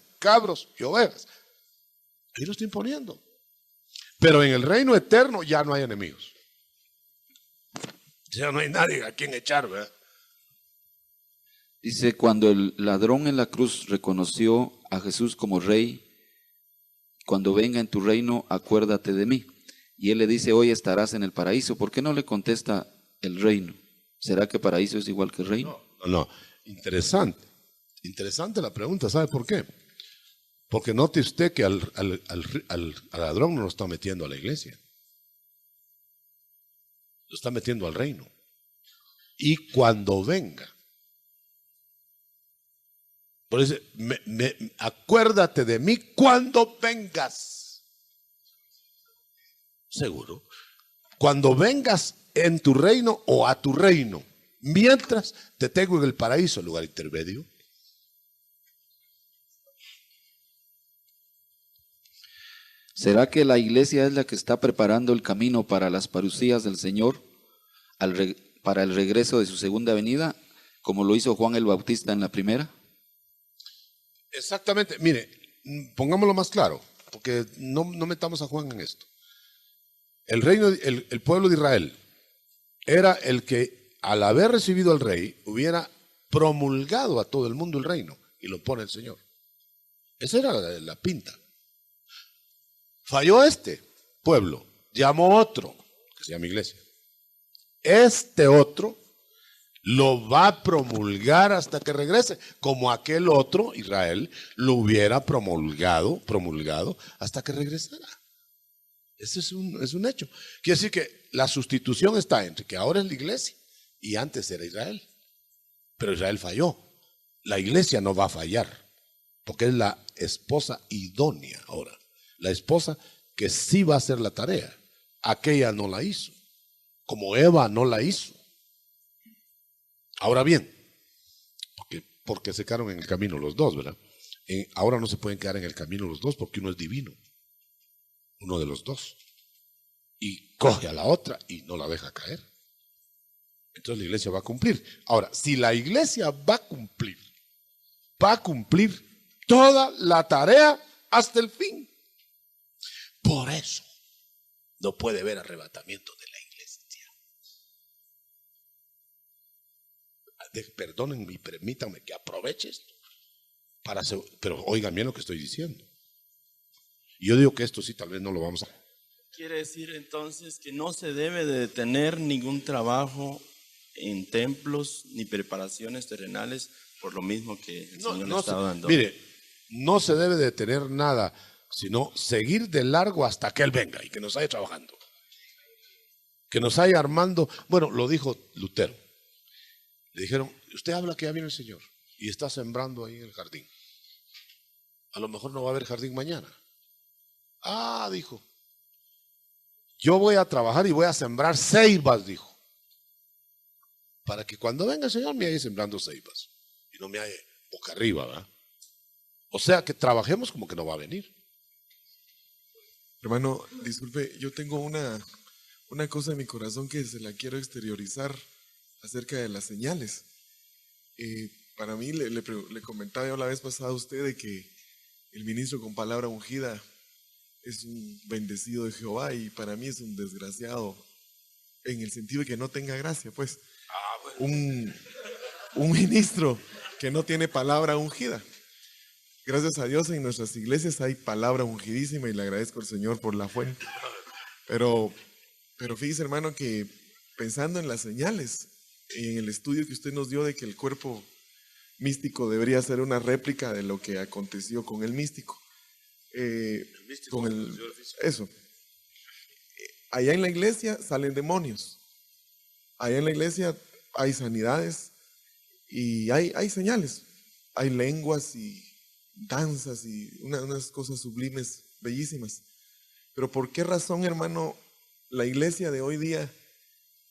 S1: Ahí lo está imponiendo. Pero en el reino eterno ya no hay enemigos. Ya no hay nadie a quien echar, ¿verdad?
S9: Dice, cuando el ladrón en la cruz reconoció a Jesús como rey, cuando venga en tu reino, acuérdate de mí. Y él le dice, hoy estarás en el paraíso. ¿Por qué no le contesta el reino? ¿Será que paraíso es igual que reino?
S1: No. Interesante la pregunta. ¿Sabe por qué? Porque note usted que al ladrón no lo está metiendo a la iglesia. Lo está metiendo al reino. Y cuando venga. Por eso, acuérdate de mí cuando vengas. Seguro. Cuando vengas en tu reino o a tu reino. Mientras te tengo en el paraíso, lugar intermedio.
S9: ¿Será que la iglesia es la que está preparando el camino para las parucías del Señor, para el regreso de su segunda venida, como lo hizo Juan el Bautista en la primera?
S1: Exactamente. Mire, pongámoslo más claro, porque no metamos a Juan en esto. El pueblo de Israel era el que, al haber recibido al rey, hubiera promulgado a todo el mundo el reino, y lo pone el Señor. Esa era la pinta. Falló este pueblo, llamó otro, que se llama iglesia. Este otro lo va a promulgar hasta que regrese, como aquel otro, Israel, lo hubiera promulgado hasta que regresara. Ese es un hecho. Quiere decir que la sustitución está entre que ahora es la iglesia y antes era Israel. Pero Israel falló. La iglesia no va a fallar, porque es la esposa idónea ahora. La esposa que sí va a hacer la tarea. Aquella no la hizo, como Eva no la hizo. Ahora bien, porque se quedaron en el camino los dos, ¿verdad? Ahora no se pueden quedar en el camino los dos porque uno es divino, uno de los dos. Y coge a la otra y no la deja caer. Entonces la iglesia va a cumplir. Ahora, si la iglesia va a cumplir toda la tarea hasta el fin. Por eso no puede haber arrebatamiento de la iglesia. Perdónenme y permítanme que aproveche esto. Pero oigan bien lo que estoy diciendo. Yo digo que esto sí, tal vez no lo vamos a...
S18: Quiere decir entonces que no se debe de detener ningún trabajo en templos ni preparaciones terrenales por lo mismo que el Señor le está dando.
S1: Mire, no se debe detener nada, sino seguir de largo hasta que Él venga y que nos haya trabajando. Que nos haya armando. Bueno, lo dijo Lutero. Le dijeron, usted habla que ya viene el Señor y está sembrando ahí en el jardín. A lo mejor no va a haber jardín mañana. Ah, dijo. Yo voy a trabajar y voy a sembrar ceibas, dijo. Para que cuando venga el Señor me haya sembrando ceibas. Y no me haya boca arriba, ¿verdad? O sea que trabajemos como que no va a venir.
S2: Hermano, disculpe, yo tengo una cosa en mi corazón que se la quiero exteriorizar acerca de las señales. Para mí, le comentaba yo la vez pasada a usted de que el ministro con palabra ungida es un bendecido de Jehová y para mí es un desgraciado en el sentido de que no tenga gracia, pues. Un ministro que no tiene palabra ungida. Gracias a Dios en nuestras iglesias hay palabra ungidísima y le agradezco al Señor por la fuente. Pero fíjese, hermano, que pensando en las señales, en el estudio que usted nos dio de que el cuerpo místico debería ser una réplica de lo que aconteció con el místico. Eso. Allá en la iglesia salen demonios. Allá en la iglesia hay sanidades y hay señales. Hay lenguas y danzas y unas cosas sublimes, bellísimas. Pero ¿por qué razón, hermano, la iglesia de hoy día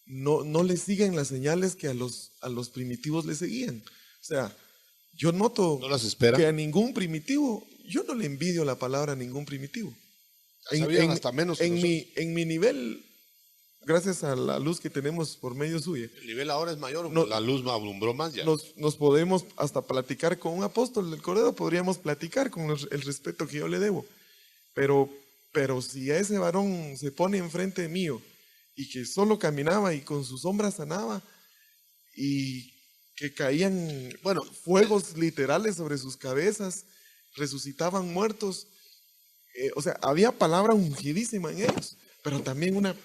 S2: no le siguen las señales que a los primitivos le seguían? O sea, yo noto que a ningún primitivo, yo no le envidio la palabra a ningún primitivo.
S1: Hasta menos
S2: en mi nivel, gracias a la luz que tenemos por medio suya.
S1: El nivel ahora es mayor, la luz me alumbró más ya.
S2: Nos podemos hasta platicar con un apóstol del Cordero, podríamos platicar con el respeto que yo le debo. Pero si a ese varón se pone enfrente mío y que solo caminaba y con su sombra sanaba y que caían, fuegos literales sobre sus cabezas, resucitaban muertos, o sea, había palabra ungidísima en ellos, pero también una...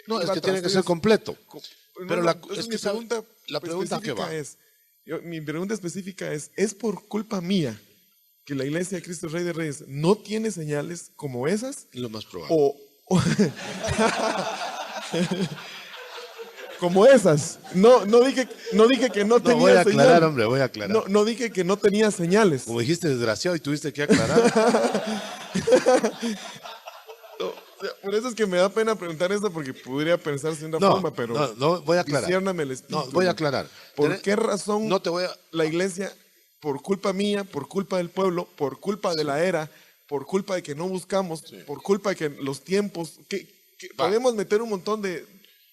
S1: No, es que tiene que ser completo. Pero la
S2: pregunta que va. Mi pregunta específica ¿es por culpa mía que la iglesia de Cristo Rey de Reyes no tiene señales como esas?
S1: Lo más probable.
S2: Como esas. No dije que no tenía señales.
S1: Voy a aclarar, hombre, voy a aclarar.
S2: No dije que no tenía señales.
S1: Como dijiste desgraciado y tuviste que aclarar.
S2: Por eso es que me da pena preguntar esto porque podría pensarse en una forma, pero
S1: no, voy a aclarar.
S2: Disciérname el espíritu.
S1: No, voy a aclarar.
S2: ¿Por qué razón la iglesia, por culpa mía, por culpa del pueblo, por culpa de la era, por culpa de que no buscamos, por culpa de que los tiempos, que podemos meter un montón de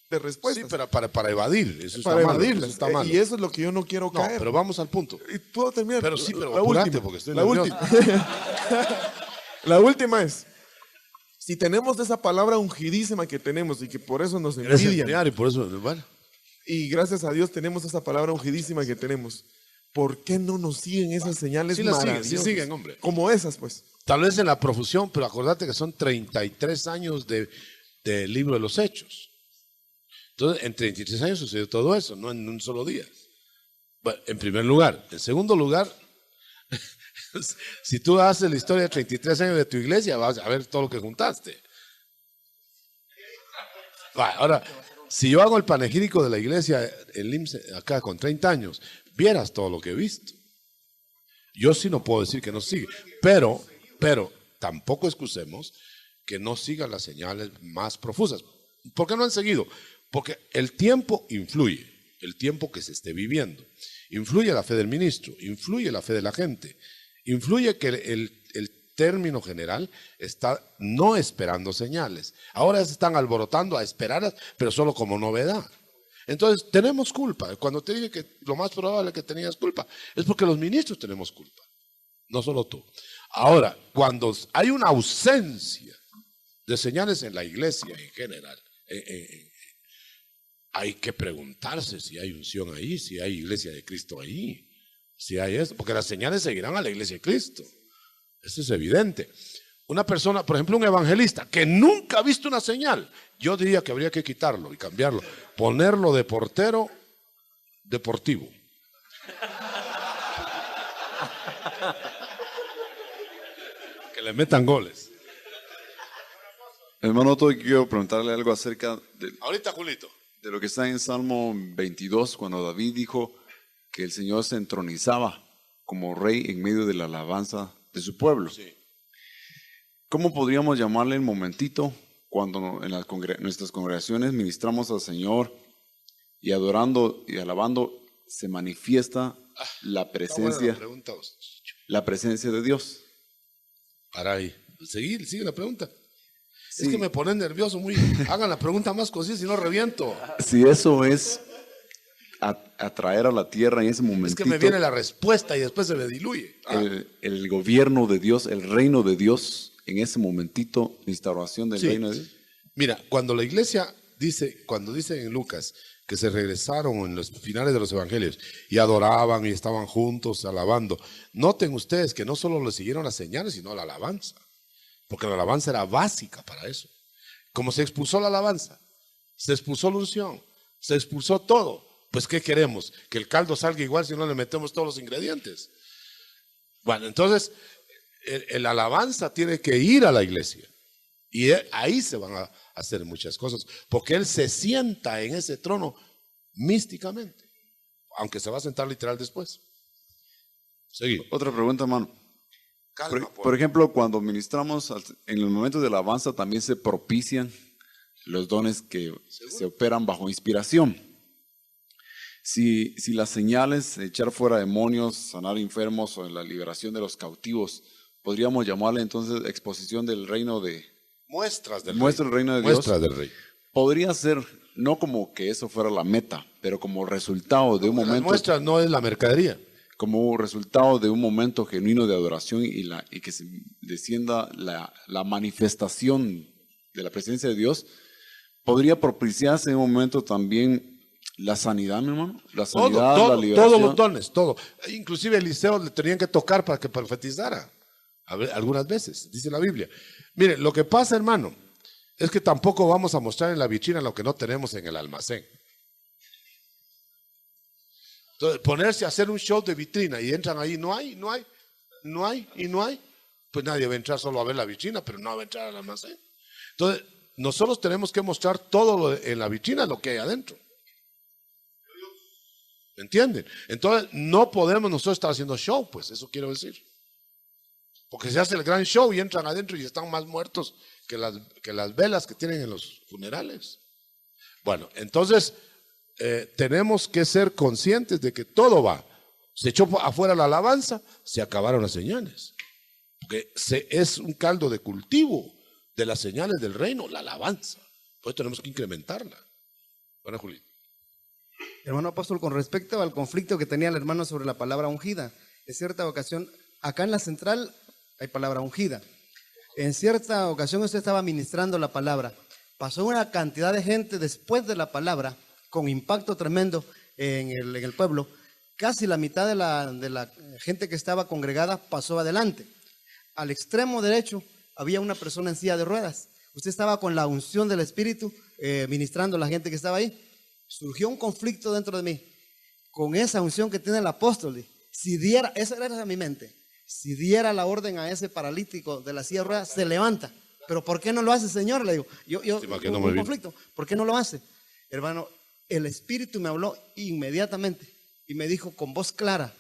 S2: respuestas?
S1: Sí, pero para evadir. Eso
S2: para
S1: está
S2: evadirlas.
S1: malo, eso está malo.
S2: Y eso es lo que yo no quiero caer.
S1: Pero vamos al punto.
S2: Y puedo terminar.
S1: Pero sí, pero
S2: la
S1: apurate
S2: última,
S1: porque estoy
S2: la
S1: nervioso.
S2: última. La última es, si tenemos esa palabra ungidísima que tenemos y que por eso nos envidian,
S1: y por eso, bueno.
S2: y gracias a Dios tenemos esa palabra ungidísima que tenemos, ¿por qué no nos siguen esas señales maravillosas?
S1: Sí siguen, hombre.
S2: Como esas, pues.
S1: Tal vez en la profusión, pero acordate que son 33 años de libro de los Hechos. Entonces, en 33 años sucedió todo eso, no en un solo día. Bueno, en primer lugar. En segundo lugar, si tú haces la historia de 33 años de tu iglesia, vas a ver todo lo que juntaste. Bueno, ahora, si yo hago el panegírico de la iglesia, el IMSS, acá con 30 años, vieras todo lo que he visto. Yo sí no puedo decir que no sigue, pero tampoco excusemos que no sigan las señales más profusas. ¿Por qué no han seguido? Porque el tiempo influye, el tiempo que se esté viviendo. Influye la fe del ministro, influye la fe de la gente, influye que el término general está no esperando señales. Ahora se están alborotando a esperarlas, pero solo como novedad. Entonces, tenemos culpa. Cuando te dije que lo más probable que tenías culpa, es porque los ministros tenemos culpa, no solo tú. Ahora, cuando hay una ausencia de señales en la iglesia en general, hay que preguntarse si hay unción ahí, si hay iglesia de Cristo ahí, si hay eso, porque las señales seguirán a la iglesia de Cristo. Eso es evidente. Una persona, por ejemplo, un evangelista que nunca ha visto una señal, yo diría que habría que quitarlo y cambiarlo, ponerlo de portero deportivo. Que le metan goles.
S19: Hermano Otto, quiero preguntarle algo acerca de,
S1: ahorita, Julito,
S19: de lo que está en Salmo 22, cuando David dijo que el Señor se entronizaba como rey en medio de la alabanza de su pueblo.
S1: Sí.
S19: ¿Cómo podríamos llamarle el momentito cuando en nuestras congregaciones ministramos al Señor y adorando y alabando se manifiesta la presencia, la presencia de Dios?
S1: Para ahí. Sigue la pregunta. Sí. Es que me ponen nervioso hagan la pregunta más concisa y no reviento.
S19: Si eso es atraer a la tierra en ese momento.
S1: Es que me viene la respuesta y después se me diluye.
S19: El gobierno de Dios, el reino de Dios, en ese momentito, la instauración del reino de Dios.
S1: Mira, cuando la iglesia cuando dice en Lucas que se regresaron en los finales de los evangelios y adoraban y estaban juntos alabando, noten ustedes que no solo le siguieron las señales, sino la alabanza. Porque la alabanza era básica para eso. Como se expulsó la alabanza, se expulsó la unción, se expulsó todo. Pues ¿qué queremos? Que el caldo salga igual si no le metemos todos los ingredientes. Bueno, entonces el alabanza tiene que ir a la iglesia. Y ahí se van a hacer muchas cosas. Porque Él se sienta en ese trono místicamente. Aunque se va a sentar literal después. Seguí.
S19: Otra pregunta, hermano. Por ejemplo, cuando ministramos en los momentos de alabanza también se propician los dones que se operan bajo inspiración. Si las señales de echar fuera demonios, sanar enfermos o en la liberación de los cautivos, podríamos llamarle entonces exposición del reino de...
S1: Muestras del
S19: reino de Dios.
S1: Muestras del rey.
S19: Podría ser, no como que eso fuera la meta, pero como resultado de un momento...
S1: Las muestras no es la mercadería.
S19: Como resultado de un momento genuino de adoración y que se descienda la manifestación de la presencia de Dios, podría propiciarse en un momento también la sanidad, mi hermano, la sanidad, la liberación.
S1: Todos los dones, todo. Inclusive a Eliseo le tenían que tocar para que profetizara, algunas veces, dice la Biblia. Mire, lo que pasa, hermano, es que tampoco vamos a mostrar en la vitrina lo que no tenemos en el almacén. Entonces, ponerse a hacer un show de vitrina y entran ahí, no hay, pues nadie va a entrar solo a ver la vitrina, pero no va a entrar al almacén. Entonces, nosotros tenemos que mostrar todo en la vitrina, lo que hay adentro. ¿Me entienden? Entonces, no podemos nosotros estar haciendo show, pues, eso quiero decir. Porque se hace el gran show y entran adentro y están más muertos que las velas que tienen en los funerales. Bueno, entonces... tenemos que ser conscientes de que todo va. Se echó afuera la alabanza, se acabaron las señales. Porque es un caldo de cultivo de las señales del reino, la alabanza. Por eso tenemos que incrementarla. Bueno, Juli.
S5: Hermano apóstol, con respecto al conflicto que tenía el hermano sobre la palabra ungida, en cierta ocasión, acá en la central hay palabra ungida. En cierta ocasión usted estaba ministrando la palabra. Pasó una cantidad de gente después de la palabra con impacto tremendo en el pueblo. Casi la mitad de la gente que estaba congregada pasó adelante. Al extremo derecho había una persona en silla de ruedas. Usted estaba con la unción del Espíritu ministrando a la gente que estaba ahí. Surgió un conflicto dentro de mí con esa unción que tiene el apóstol. Si diera, esa era mi mente, si diera la orden a ese paralítico de la silla de ruedas, se levanta. Pero ¿por qué no lo hace, Señor? Le digo, un conflicto. ¿Por qué no lo hace? Hermano, el Espíritu me habló inmediatamente y me dijo con voz clara,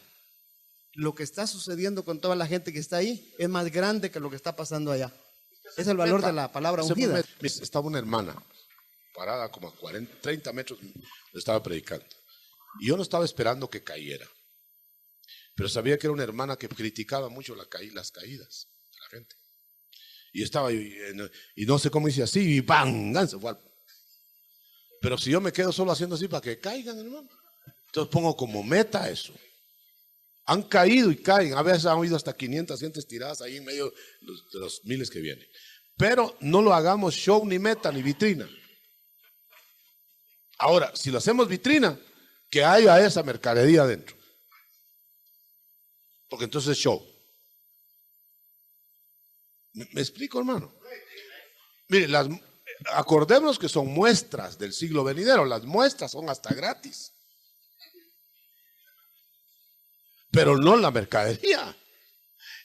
S5: lo que está sucediendo con toda la gente que está ahí es más grande que lo que está pasando allá. Es el valor de la palabra ungida.
S1: Estaba una hermana parada como a 30 metros, estaba predicando. Y yo no estaba esperando que cayera. Pero sabía que era una hermana que criticaba mucho las caídas de la gente. Y estaba, y no sé cómo hice así, y ¡bam! Se fue Pero si yo me quedo solo haciendo así para que caigan, hermano, entonces pongo como meta eso. Han caído y caen, a veces han oído hasta 500 gentes tiradas ahí en medio de los miles que vienen. Pero no lo hagamos show, ni meta, ni vitrina. Ahora, si lo hacemos vitrina, que haya esa mercadería adentro. Porque entonces es show. ¿Me explico, hermano? Mire, acordémonos que son muestras del siglo venidero. Las muestras son hasta gratis. Pero no la mercadería.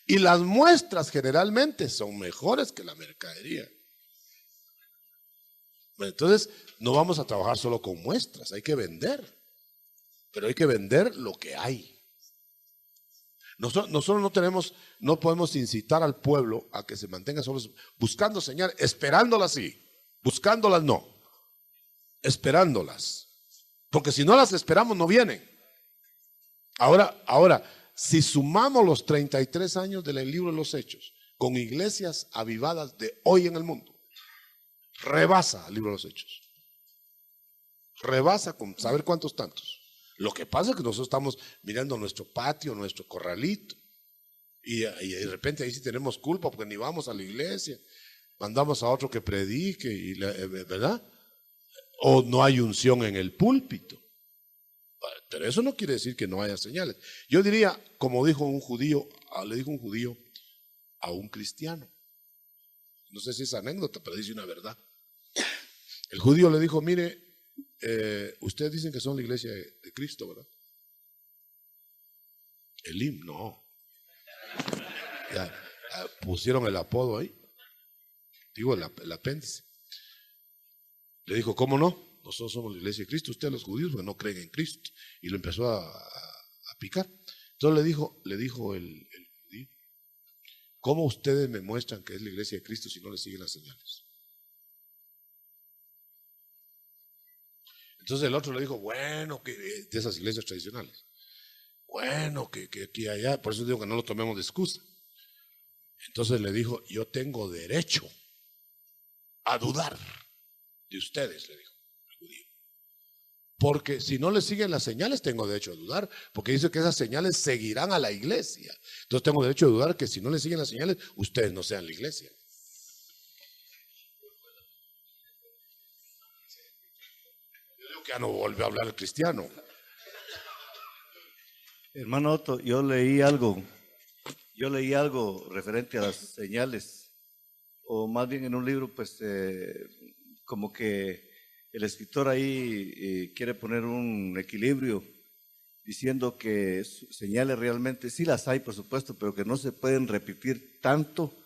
S1: Y las muestras generalmente son mejores que la mercadería. Bueno, entonces, no vamos a trabajar solo con muestras, hay que vender. Pero hay que vender lo que hay. Nosotros no podemos incitar al pueblo a que se mantenga solo buscando señales, esperándolas sí, buscándolas no, esperándolas. Porque si no las esperamos no vienen. Ahora, si sumamos los 33 años del libro de los Hechos con iglesias avivadas de hoy en el mundo, rebasa el libro de los Hechos. Rebasa con saber cuántos tantos. Lo que pasa es que nosotros estamos mirando nuestro patio, nuestro corralito, y de repente ahí sí tenemos culpa porque ni vamos a la iglesia, mandamos a otro que predique, ¿verdad? O no hay unción en el púlpito. Pero eso no quiere decir que no haya señales. Yo diría, como dijo un judío, le dijo un judío a un cristiano. No sé si es anécdota, pero dice una verdad. El judío le dijo, mire, ustedes dicen que son la iglesia de Cristo, ¿verdad? Elim, no. Ya, pusieron el apodo ahí. Digo, el apéndice. Le dijo, ¿cómo no? Nosotros somos la iglesia de Cristo, ustedes los judíos porque no creen en Cristo. Y lo empezó a picar. Entonces le dijo el judío, ¿cómo ustedes me muestran que es la iglesia de Cristo si no le siguen las señales? Entonces el otro le dijo, bueno, que de esas iglesias tradicionales, bueno, que aquí y allá, por eso digo que no lo tomemos de excusa. Entonces le dijo, yo tengo derecho a dudar de ustedes, le dijo el judío. Porque si no le siguen las señales, tengo derecho a dudar, porque dice que esas señales seguirán a la iglesia. Entonces tengo derecho a dudar que si no le siguen las señales, ustedes no sean la iglesia. Que ya no vuelve a hablar el cristiano.
S3: Hermano Otto, yo leí algo referente a las señales, o más bien en un libro, pues como que el escritor ahí quiere poner un equilibrio, diciendo que señales realmente sí las hay, por supuesto, pero que no se pueden repetir tanto,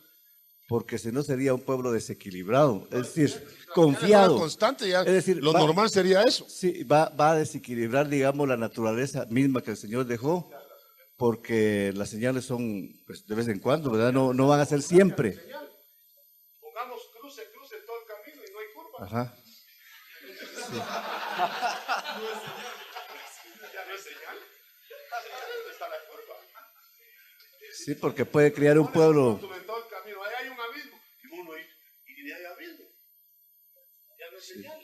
S3: porque si no sería un pueblo desequilibrado, es decir, confiado.
S1: Constante, ya,
S3: es decir,
S1: lo normal sería eso.
S3: Sí, va a desequilibrar, digamos, la naturaleza misma que el Señor dejó, porque las señales son, pues, de vez en cuando, ¿verdad? No van a ser siempre.
S1: Pongamos cruce todo el camino y no hay curva.
S3: Ajá. Sí.
S1: Ya no es señal. ¿Dónde está la curva?
S3: Sí, porque puede crear un pueblo.
S1: Ahí hay un abismo. Y uno dice, ¿y de ahí abismo? Ya no es señal.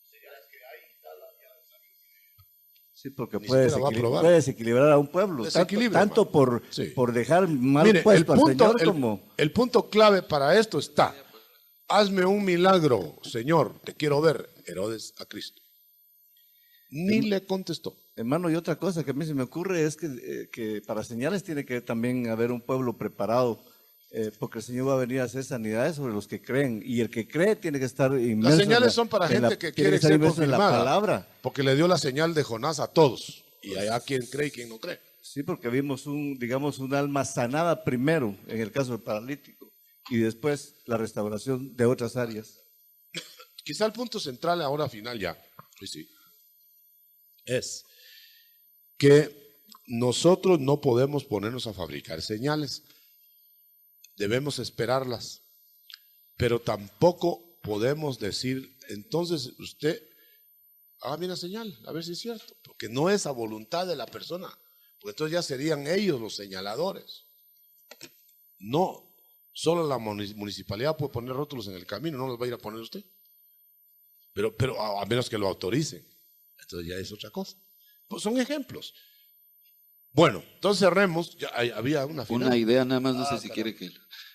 S1: Señal es que ahí está la.
S3: Sí, porque puede desequilibrar a un pueblo. Tanto por dejar mal puesto al Señor como.
S1: El punto clave para esto está: hazme un milagro, Señor, te quiero ver. Herodes a Cristo. Ni le contestó.
S3: Hermano, y otra cosa que a mí se me ocurre es que para señales tiene que también haber un pueblo preparado, porque el Señor va a venir a hacer sanidades sobre los que creen, y el que cree tiene que estar inmerso.
S1: Las señales son para gente que quiere ser confirmada,
S3: en la palabra.
S1: Porque le dio la señal de Jonás a todos, y allá quien cree y quien no cree.
S3: Sí, porque vimos un alma sanada primero, en el caso del paralítico, y después la restauración de otras áreas.
S1: Quizá el punto central ahora final ya, sí, es que nosotros no podemos ponernos a fabricar señales, debemos esperarlas, pero tampoco podemos decir, entonces usted hágame una señal, a ver si es cierto, porque no es a voluntad de la persona, porque entonces ya serían ellos los señaladores. No, solo la municipalidad puede poner rótulos en el camino, no los va a ir a poner usted. Pero a menos que lo autoricen, entonces ya es otra cosa. Pues son ejemplos. Bueno, entonces cerremos. Ya había una final.
S9: Una idea nada más, no sé si quiere que...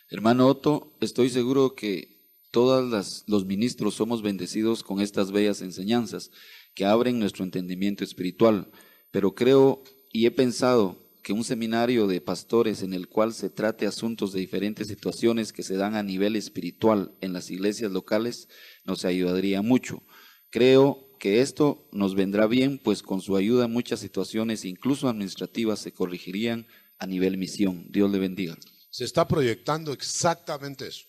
S9: Hermano Otto, estoy seguro que todos los ministros somos bendecidos con estas bellas enseñanzas que abren nuestro entendimiento espiritual. Pero creo y he pensado que un seminario de pastores en el cual se trate asuntos de diferentes situaciones que se dan a nivel espiritual en las iglesias locales nos ayudaría mucho. Creo que esto nos vendrá bien, pues con su ayuda muchas situaciones, incluso administrativas, se corregirían a nivel misión. Dios le bendiga.
S1: Se está proyectando exactamente eso,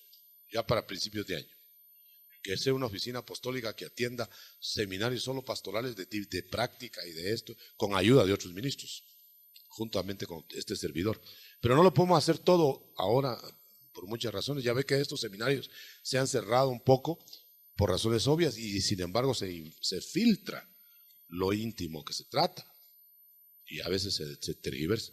S1: ya para principios de año. Que sea una oficina apostólica que atienda seminarios solo pastorales de práctica y de esto, con ayuda de otros ministros, juntamente con este servidor. Pero no lo podemos hacer todo ahora por muchas razones. Ya ve que estos seminarios se han cerrado un poco por razones obvias y sin embargo se filtra lo íntimo que se trata y a veces se tergiversa.